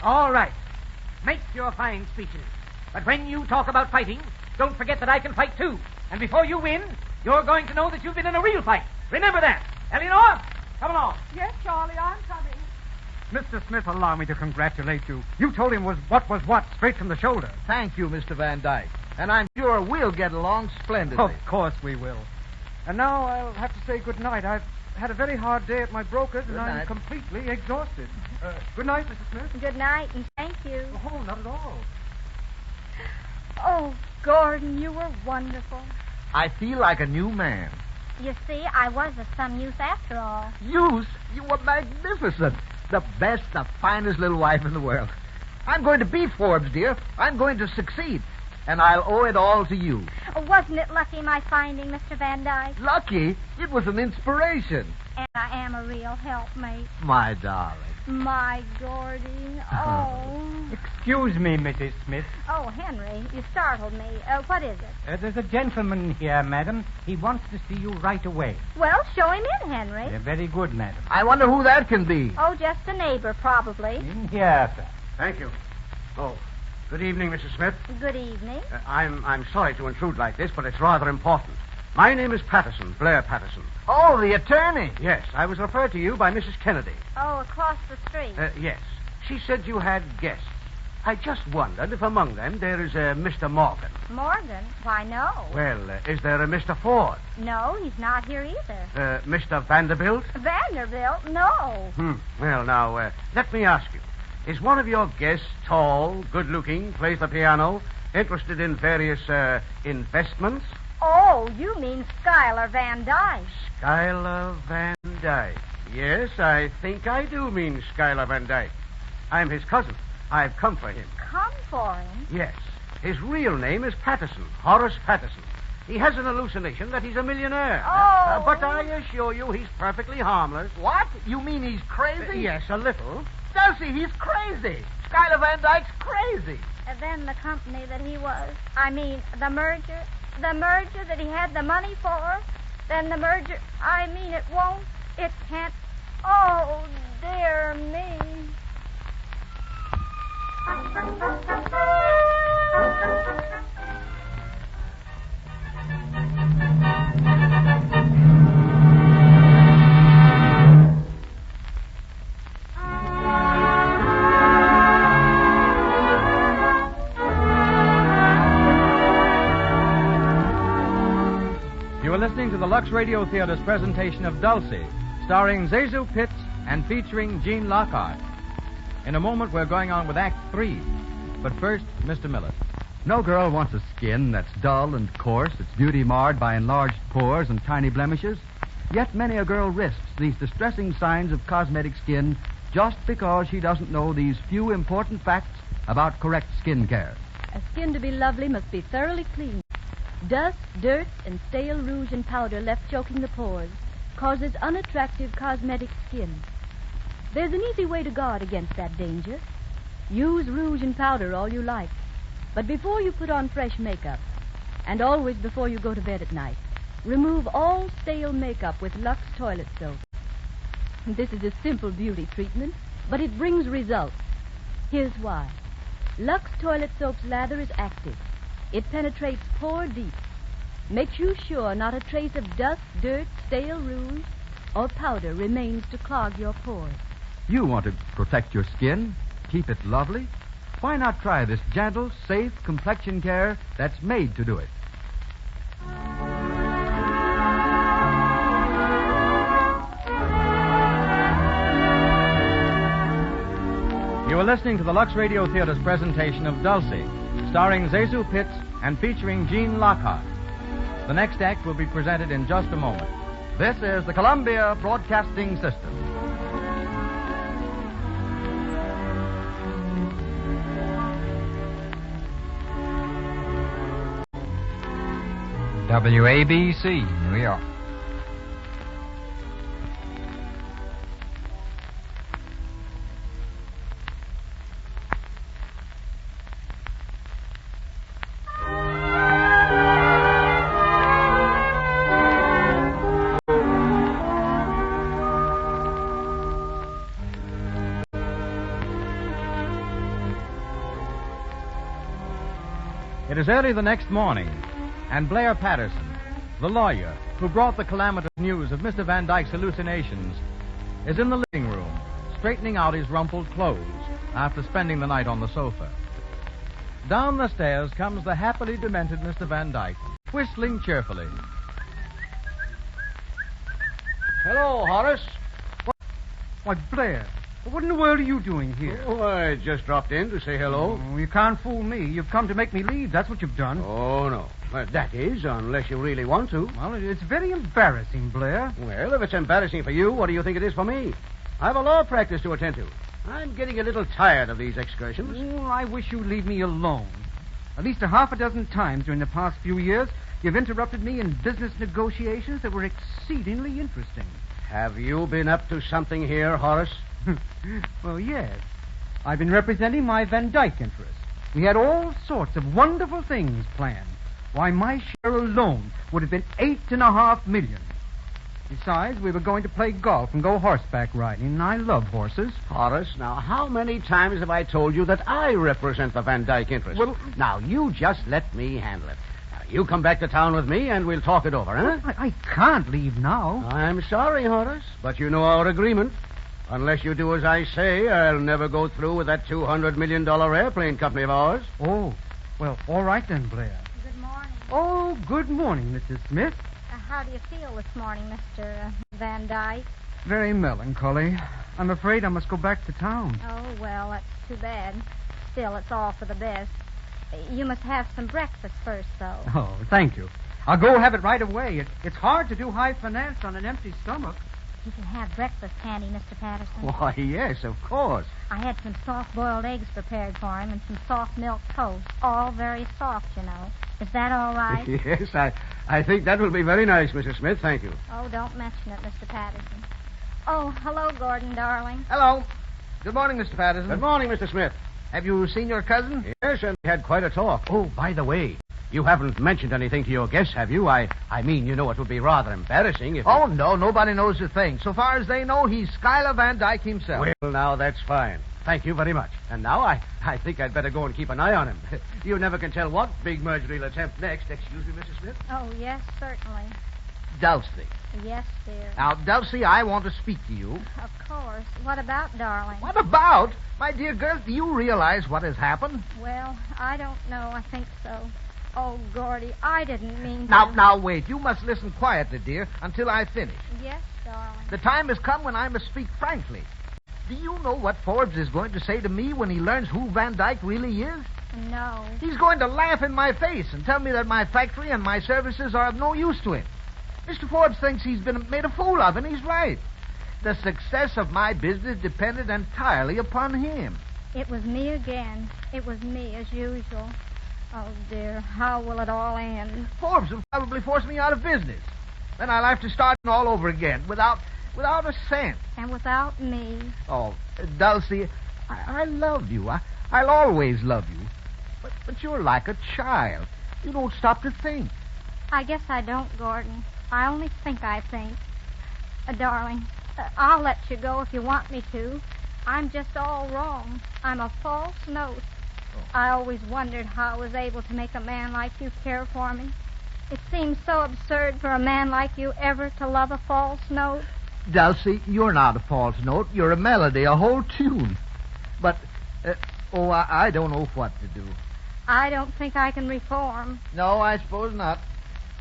All right. Make your fine speeches. But when you talk about fighting, don't forget that I can fight too. And before you win, you're going to know that you've been in a real fight. Remember that. Eleanor, come along. Yes, Charlie, I'm coming. Mr. Smith, allow me to congratulate you. You told him what was what, straight from the shoulder. Thank you, Mr. Van Dyke. And I'm sure we'll get along splendidly. Of course we will. And now I'll have to say good night. I've had a very hard day at my broker's, and I'm completely exhausted. Good night, Mrs. Smith. Good night, and thank you. Oh, not at all. Oh, Gordon, you were wonderful. I feel like a new man. You see, I was of some use after all. Use? You were magnificent. The best, the finest little wife in the world. I'm going to be Forbes, dear. I'm going to succeed. And I'll owe it all to you. Wasn't it lucky my finding Mr. Van Dyke? Lucky? It was an inspiration. And I am a real helpmate. My darling. My Gordy. Oh. Excuse me, Mrs. Smith. Oh, Henry, you startled me. What is it? There's a gentleman here, madam. He wants to see you right away. Well, show him in, Henry. Very good, madam. I wonder who that can be. Oh, just a neighbor, probably. In here, sir. Thank you. Oh, good evening, Mrs. Smith. Good evening. I'm sorry to intrude like this, but it's rather important. My name is Patterson, Blair Patterson. Oh, the attorney. Yes, I was referred to you by Mrs. Kennedy. Oh, across the street. Yes. She said you had guests. I just wondered if among them there is a Mr. Morgan. Morgan? Why, no. Well, is there a Mr. Ford? No, he's not here either. Mr. Vanderbilt? Vanderbilt? No. Well, now, let me ask you. Is one of your guests tall, good-looking, plays the piano, interested in various, investments? Oh, you mean Schuyler Van Dyke. Schuyler Van Dyke. Yes, I think I do mean Schuyler Van Dyke. I'm his cousin. I've come for him. Come for him? Yes. His real name is Patterson, Horace Patterson. He has an hallucination that he's a millionaire. Oh. But I assure you he's perfectly harmless. What? You mean he's crazy? Yes, a little. Dulcy, he's crazy. Schuyler Van Dyke's crazy. And then the company that he was. I mean, the merger that he had the money for. Then the merger. I mean, it won't. It can't. Oh, dear me. You are listening to the Lux Radio Theater's presentation of Dulcy, starring Zazu Pitts and featuring Gene Lockhart. In a moment, we're going on with Act 3. But first, Mr. Miller. No girl wants a skin that's dull and coarse, its beauty marred by enlarged pores and tiny blemishes. Yet many a girl risks these distressing signs of cosmetic skin just because she doesn't know these few important facts about correct skin care. A skin to be lovely must be thoroughly clean. Dust, dirt, and stale rouge and powder left choking the pores causes unattractive cosmetic skin. There's an easy way to guard against that danger. Use rouge and powder all you like. But before you put on fresh makeup, and always before you go to bed at night, remove all stale makeup with Lux toilet soap. This is a simple beauty treatment, but it brings results. Here's why. Lux Toilet Soap's lather is active. It penetrates pore deep. Makes you sure not a trace of dust, dirt, stale rouge, or powder remains to clog your pores. You want to protect your skin, keep it lovely? Why not try this gentle, safe complexion care that's made to do it? You are listening to the Lux Radio Theater's presentation of Dulcy, starring Zazu Pitts and featuring Gene Lockhart. The next act will be presented in just a moment. This is the Columbia Broadcasting System. WABC, New York. It is early the next morning, and Blair Patterson, the lawyer who brought the calamitous news of Mr. Van Dyke's hallucinations, is in the living room, straightening out his rumpled clothes after spending the night on the sofa. Down the stairs comes the happily demented Mr. Van Dyke, whistling cheerfully. Hello, Horace. Why, Blair, what in the world are you doing here? Oh, I just dropped in to say hello. Oh, you can't fool me. You've come to make me leave. That's what you've done. Oh, no. Well, that is, unless you really want to. Well, it's very embarrassing, Blair. Well, if it's embarrassing for you, what do you think it is for me? I have a law practice to attend to. I'm getting a little tired of these excursions. Oh, I wish you'd leave me alone. At least a half a dozen times during the past few years, you've interrupted me in business negotiations that were exceedingly interesting. Have you been up to something here, Horace? Well, yes. I've been representing my Van Dyke interests. We had all sorts of wonderful things planned. Why, my share alone would have been $8.5 million. Besides, we were going to play golf and go horseback riding, and I love horses. Horace, now, how many times have I told you that I represent the Van Dyke interest? Well, now, you just let me handle it. Now, you come back to town with me, and we'll talk it over, huh? I can't leave now. I'm sorry, Horace, but you know our agreement. Unless you do as I say, I'll never go through with that $200 million airplane company of ours. Oh, well, all right then, Blair. Good morning. Oh, good morning, Mrs. Smith. How do you feel this morning, Mr. Van Dyke? Very melancholy. I'm afraid I must go back to town. Oh, well, that's too bad. Still, it's all for the best. You must have some breakfast first, though. Oh, thank you. I'll go have it right away. It's hard to do high finance on an empty stomach. You can have breakfast, can't he, Mr. Patterson? Why, yes, of course. I had some soft-boiled eggs prepared for him and some soft milk toast. All very soft, you know. Is that all right? Yes, I think that will be very nice, Mrs. Smith. Thank you. Oh, don't mention it, Mr. Patterson. Oh, hello, Gordon, darling. Hello. Good morning, Mr. Patterson. Good morning, Mr. Smith. Have you seen your cousin? Yes, and we had quite a talk. Oh, by the way, you haven't mentioned anything to your guests, have you? I mean, you know, it would be rather embarrassing if... Oh, no, nobody knows a thing. So far as they know, he's Schuyler Van Dyke himself. Well, now, that's fine. Thank you very much. And now I think I'd better go and keep an eye on him. You never can tell what big merger he'll attempt next. Excuse me, Mrs. Smith? Oh, yes, certainly. Dulcy. Yes, dear. Now, Dulcy, I want to speak to you. Of course. What about, darling? What about? My dear girl, do you realize what has happened? Well, I don't know. I think so. Oh, Gordy, I didn't mean to... Now, wait. You must listen quietly, dear, until I finish. Yes, darling. The time has come when I must speak frankly. Do you know what Forbes is going to say to me when he learns who Van Dyke really is? No. He's going to laugh in my face and tell me that my factory and my services are of no use to him. Mr. Forbes thinks he's been made a fool of, and he's right. The success of my business depended entirely upon him. It was me again. It was me, as usual. Oh, dear, how will it all end? Forbes will probably force me out of business. Then I'll have to start all over again, without a cent. And without me. Oh, Dulcie, I love you. I'll always love you. But you're like a child. You don't stop to think. I guess I don't, Gordon. I only think I think. Darling, I'll let you go if you want me to. I'm just all wrong. I'm a false note. I always wondered how I was able to make a man like you care for me. It seems so absurd for a man like you ever to love a false note. Dulcy, you're not a false note. You're a melody, a whole tune. But, I don't know what to do. I don't think I can reform. No, I suppose not.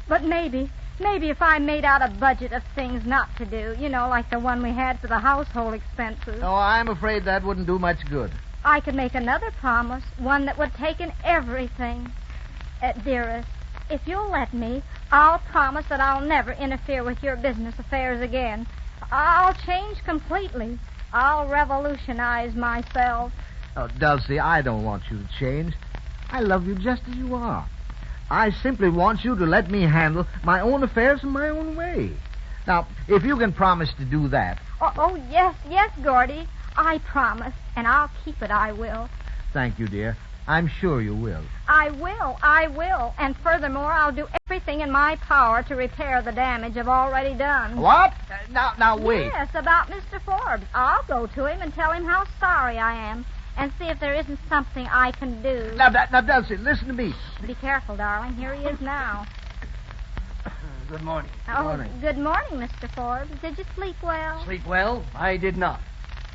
But maybe if I made out a budget of things not to do, like the one we had for the household expenses. No, I'm afraid that wouldn't do much good. I could make another promise, one that would take in everything. Dearest, if you'll let me, I'll promise that I'll never interfere with your business affairs again. I'll change completely. I'll revolutionize myself. Oh, Dulcie, I don't want you to change. I love you just as you are. I simply want you to let me handle my own affairs in my own way. Now, if you can promise to do that... Oh, yes, Gordy. I promise, and I'll keep it, I will. Thank you, dear. I'm sure you will. I will. And furthermore, I'll do everything in my power to repair the damage I've already done. What? Now, wait. Yes, about Mr. Forbes. I'll go to him and tell him how sorry I am and see if there isn't something I can do. Now, Dulcie, listen to me. Be careful, darling. Here he is now. Good morning. Good morning, Mr. Forbes. Did you sleep well? Sleep well? I did not.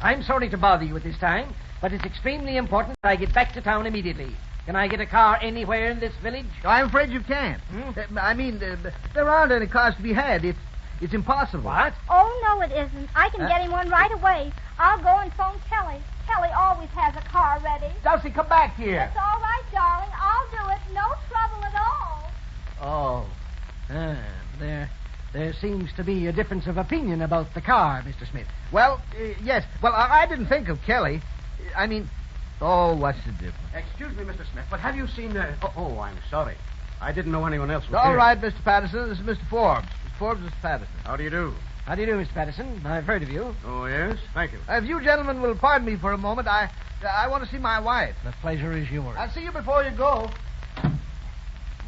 I'm sorry to bother you at this time, but it's extremely important that I get back to town immediately. Can I get a car anywhere in this village? I'm afraid you can't. There aren't any cars to be had. It's impossible. What? Oh, no, it isn't. I can get him one right away. I'll go and phone Kelly. Kelly always has a car ready. Dulcie, come back here. It's all right, darling. I'll do it. No trouble at all. There seems to be a difference of opinion about the car, Mr. Smith. Well, yes. Well, I didn't think of Kelly. What's the difference? Excuse me, Mr. Smith, but have you seen... I'm sorry. I didn't know anyone else was All here. right, Mr. Patterson. This is Mr. Forbes. Mr. Forbes, Mr. Patterson. How do you do? How do you do, Mr. Patterson? I've heard of you. Oh, yes? Thank you. If you gentlemen will pardon me for a moment, I want to see my wife. The pleasure is yours. I'll see you before you go.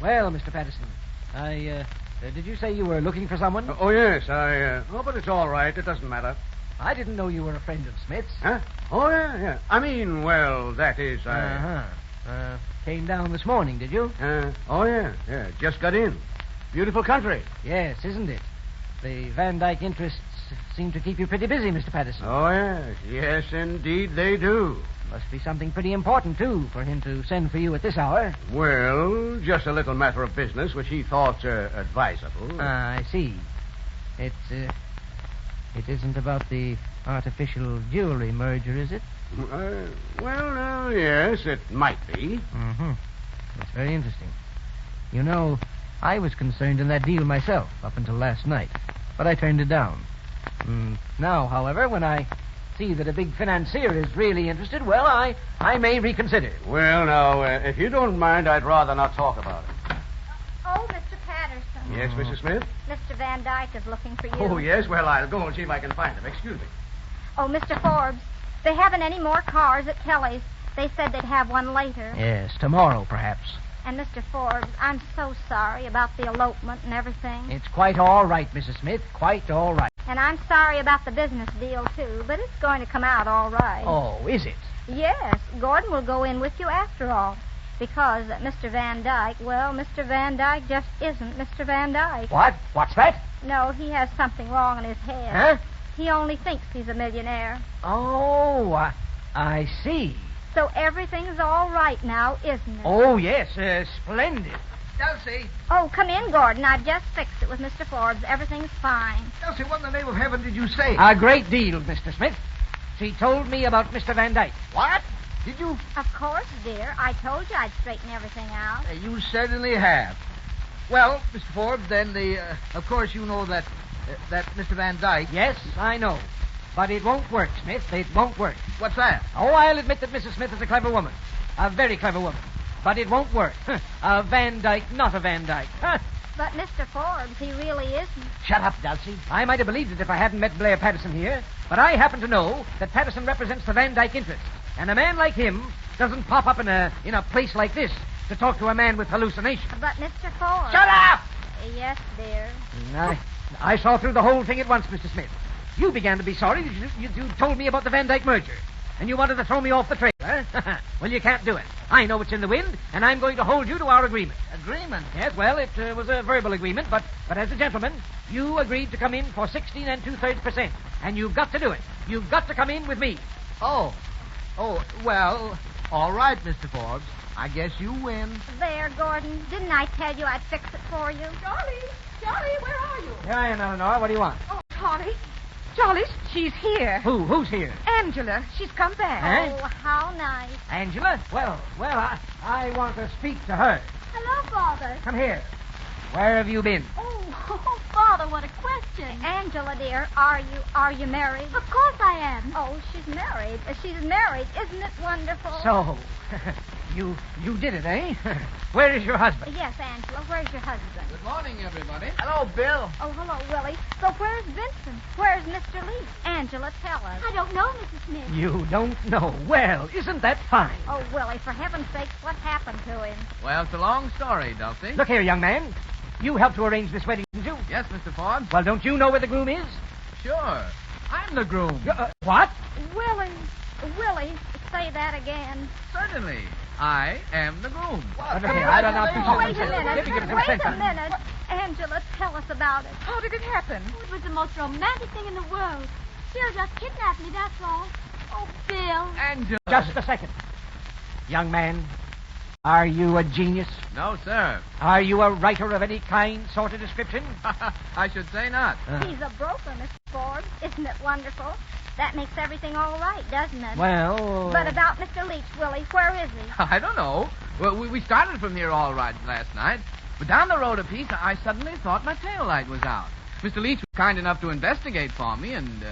Well, Mr. Patterson, did you say you were looking for someone? Yes, but it's all right. It doesn't matter. I didn't know you were a friend of Smith's. Huh? Oh, yeah. I mean, well, that is, Came down this morning, did you? Yeah. Just got in. Beautiful country. Yes, isn't it? The Van Dyke interests seem to keep you pretty busy, Mr. Patterson. Oh, yes. Yes, indeed they do. Must be something pretty important, too, for him to send for you at this hour. Well, just a little matter of business which he thought advisable. I see. It isn't about the artificial jewelry merger, is it? Yes, it might be. Mm-hmm. That's very interesting. You know, I was concerned in that deal myself up until last night, but I turned it down. Now, however, when I see that a big financier is really interested, well, I may reconsider. Well, now, if you don't mind, I'd rather not talk about it. Oh, Mr. Patterson. Yes, Mrs. Smith? Mr. Van Dyke is looking for you. Oh, yes? Well, I'll go and see if I can find him. Excuse me. Oh, Mr. Forbes, they haven't any more cars at Kelly's. They said they'd have one later. Yes, tomorrow, perhaps. And, Mr. Forbes, I'm so sorry about the elopement and everything. It's quite all right, Mrs. Smith. Quite all right. And I'm sorry about the business deal, too, but it's going to come out all right. Oh, is it? Yes. Gordon will go in with you after all. Because Mr. Van Dyke, Mr. Van Dyke just isn't Mr. Van Dyke. What? What's that? No, he has something wrong in his head. Huh? He only thinks he's a millionaire. Oh, I see. So everything's all right now, isn't it? Oh, yes, splendid. Dulcie. Oh, come in, Gordon. I've just fixed it with Mr. Forbes. Everything's fine. Dulcie, what in the name of heaven did you say? A great deal, Mr. Smith. She told me about Mr. Van Dyke. What? Did you? Of course, dear. I told you I'd straighten everything out. You certainly have. Well, Mr. Forbes, then of course you know that Mr. Van Dyke... Yes, I know. But it won't work, Smith. It won't work. What's that? Oh, I'll admit that Mrs. Smith is a clever woman. A very clever woman. But it won't work. A Van Dyke, not a Van Dyke. But, Mr. Forbes, he really isn't. Shut up, Dulcie. I might have believed it if I hadn't met Blair Patterson here. But I happen to know that Patterson represents the Van Dyke interest. And a man like him doesn't pop up in a place like this to talk to a man with hallucinations. But, Mr. Forbes... Shut up! Yes, dear. I saw through the whole thing at once, Mr. Smith. You began to be sorry that you told me about the Van Dyke merger. And you wanted to throw me off the trail. Huh? Well, you can't do it. I know what's in the wind, and I'm going to hold you to our agreement. Agreement? Yes, well, it was a verbal agreement, but as a gentleman, you agreed to come in for 16 2/3%, and you've got to do it. You've got to come in with me. Oh, well, all right, Mr. Forbes. I guess you win. There, Gordon. Didn't I tell you I'd fix it for you? Charlie, where are you? Here I am, Eleanor. What do you want? Oh, Charlie, she's here. Who's here? Angela. She's come back. Eh? Oh, how nice. Angela? Well, I want to speak to her. Hello, Father. Come here. Where have you been? Oh, Father, what a question. Angela, dear, are you married? Of course I am. Oh, she's married. She's married. Isn't it wonderful? So, you did it, eh? Where is your husband? Yes, Angela. Where's your husband? Good morning, everybody. Hello, Bill. Oh, hello, Willie. So where's Vincent? Where's Mr. Leach? Angela, tell us. I don't know, Mrs. Smith. You don't know. Well, isn't that fine? Oh, Willie, for heaven's sakes, what happened to him? Well, it's a long story, Dulcy. Look here, young man. You helped to arrange this wedding, didn't you? Yes, Mr. Forbes. Well, don't you know where the groom is? Sure. I'm the groom. What? Willie, say that again. Certainly. I am the groom. Look here, I don't know. Wait a minute. Angela, tell us about it. How did it happen? Oh, it was the most romantic thing in the world. Bill just kidnapped me, that's all. Oh, Bill. Angela. Just a second. Young man, are you a genius? No, sir. Are you a writer of any kind, sort of description? I should say not. He's a broker, Mr. Forbes. Isn't it wonderful? That makes everything all right, doesn't it? Well... But about Mr. Leach, Willie, where is he? I don't know. Well, we started from here all right last night, but down the road a piece, I suddenly thought my tail light was out. Mr. Leach was kind enough to investigate for me, and,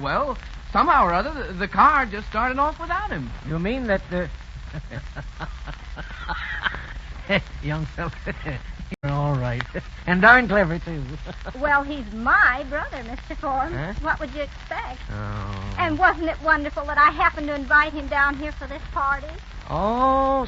well, somehow or other, the car just started off without him. You mean that the... Young fellow, you're all right. And darn clever, too. Well, he's my brother, Mr. Forbes. Huh? What would you expect? Oh. And wasn't it wonderful that I happened to invite him down here for this party? Oh,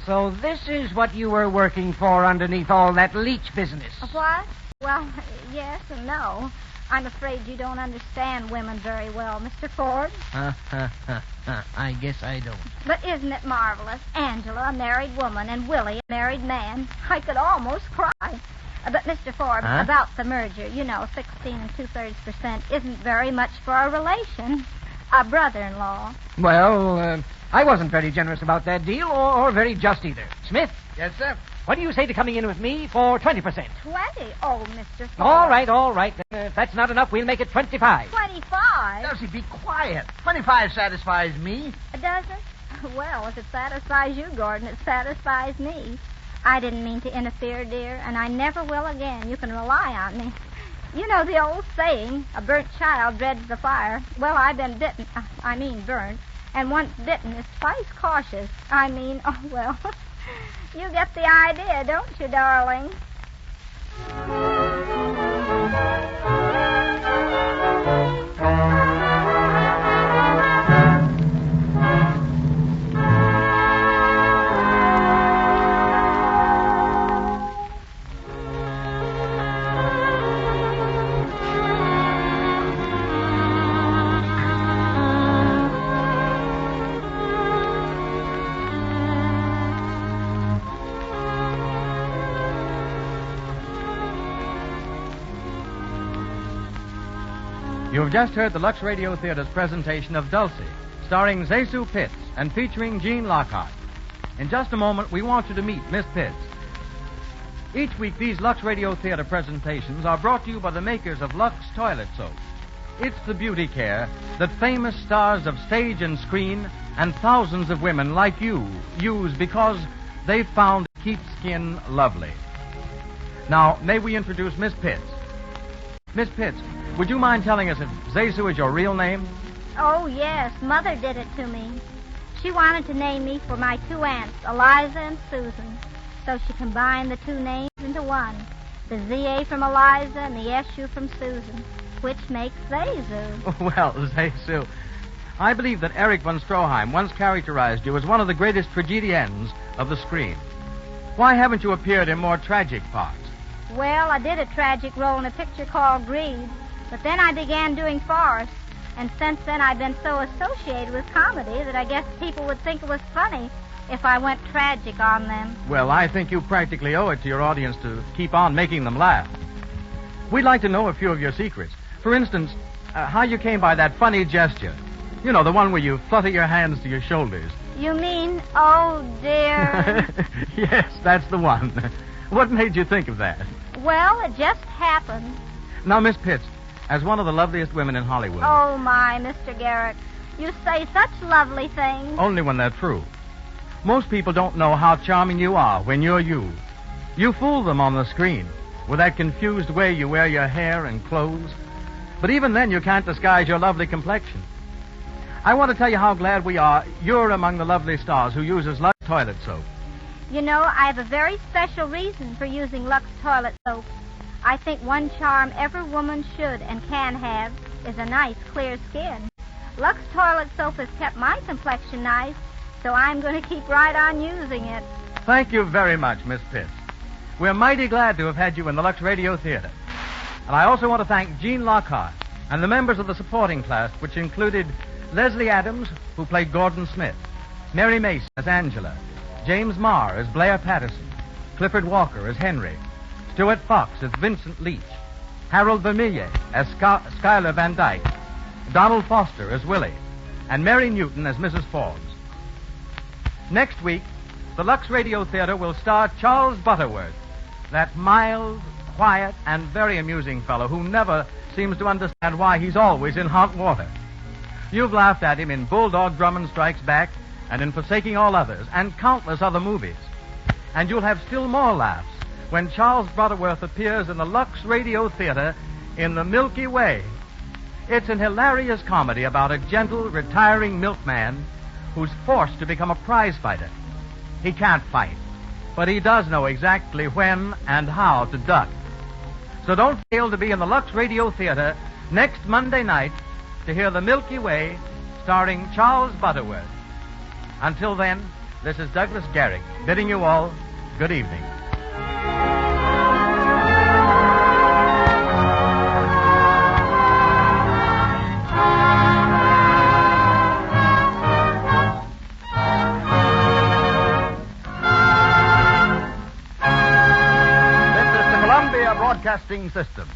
so this is what you were working for underneath all that Leach business. What? Well, yes and no. I'm afraid you don't understand women very well, Mr. Forbes. I guess I don't. But isn't it marvelous? Angela, a married woman, and Willie, a married man. I could almost cry. But, Mr. Forbes, about the merger, 16 2/3% isn't very much for a relation. A brother-in-law. Well, I wasn't very generous about that deal, or very just either. Smith? Yes, sir. What do you say to coming in with me for 20%? 20? Oh, Mr. Forbes. All right. If that's not enough, we'll make it 25. 25? Dulcy, be quiet. 25 satisfies me. Does it? Well, if it satisfies you, Gordon, it satisfies me. I didn't mean to interfere, dear, and I never will again. You can rely on me. You know the old saying, a burnt child dreads the fire. Well, I've been burnt. And once bitten is twice cautious. Well, you get the idea, don't you, darling? You've just heard the Lux Radio Theater's presentation of Dulcy, starring Zesu Pitts and featuring Gene Lockhart. In just a moment, we want you to meet Miss Pitts. Each week, these Lux Radio Theater presentations are brought to you by the makers of Lux Toilet Soap. It's the beauty care that famous stars of stage and screen and thousands of women like you use because they've found it keeps skin lovely. Now, may we introduce Miss Pitts? Miss Pitts, would you mind telling us if Zesu is your real name? Oh, yes. Mother did it to me. She wanted to name me for my two aunts, Eliza and Susan. So she combined the two names into one. The Z-A from Eliza and the S-U from Susan, which makes Zesu. Well, Zesu, I believe that Erich von Stroheim once characterized you as one of the greatest tragedians of the screen. Why haven't you appeared in more tragic parts? Well, I did a tragic role in a picture called Greed, but then I began doing Forrest. And since then, I've been so associated with comedy that I guess people would think it was funny if I went tragic on them. Well, I think you practically owe it to your audience to keep on making them laugh. We'd like to know a few of your secrets. For instance, how you came by that funny gesture. You know, the one where you flutter your hands to your shoulders. You mean, oh, dear? Yes, that's the one. What made you think of that? Well, it just happened. Now, Miss Pitts, as one of the loveliest women in Hollywood... Oh, my, Mr. Garrick. You say such lovely things. Only when they're true. Most people don't know how charming you are when you're you. You fool them on the screen with that confused way you wear your hair and clothes. But even then, you can't disguise your lovely complexion. I want to tell you how glad we are you're among the lovely stars who uses Lux toilet soap. You know, I have a very special reason for using Lux toilet soap. I think one charm every woman should and can have is a nice, clear skin. Lux toilet soap has kept my complexion nice, so I'm going to keep right on using it. Thank you very much, Miss Pitts. We're mighty glad to have had you in the Lux Radio Theater. And I also want to thank Gene Lockhart and the members of the supporting cast, which included Leslie Adams, who played Gordon Smith, Mary Mason as Angela, James Marr as Blair Patterson, Clifford Walker as Henry, Stuart Fox as Vincent Leach, Harold Vermillier as Schuyler Van Dyke, Donald Foster as Willie, and Mary Newton as Mrs. Forbes. Next week, the Lux Radio Theater will star Charles Butterworth, that mild, quiet, and very amusing fellow who never seems to understand why he's always in hot water. You've laughed at him in Bulldog Drummond Strikes Back and in Forsaking All Others and countless other movies. And you'll have still more laughs when Charles Butterworth appears in the Lux Radio Theater in The Milky Way. It's an hilarious comedy about a gentle, retiring milkman who's forced to become a prize fighter. He can't fight, but he does know exactly when and how to duck. So don't fail to be in the Lux Radio Theater next Monday night to hear The Milky Way starring Charles Butterworth. Until then, this is Douglas Garrick bidding you all good evening. This is the Columbia Broadcasting System.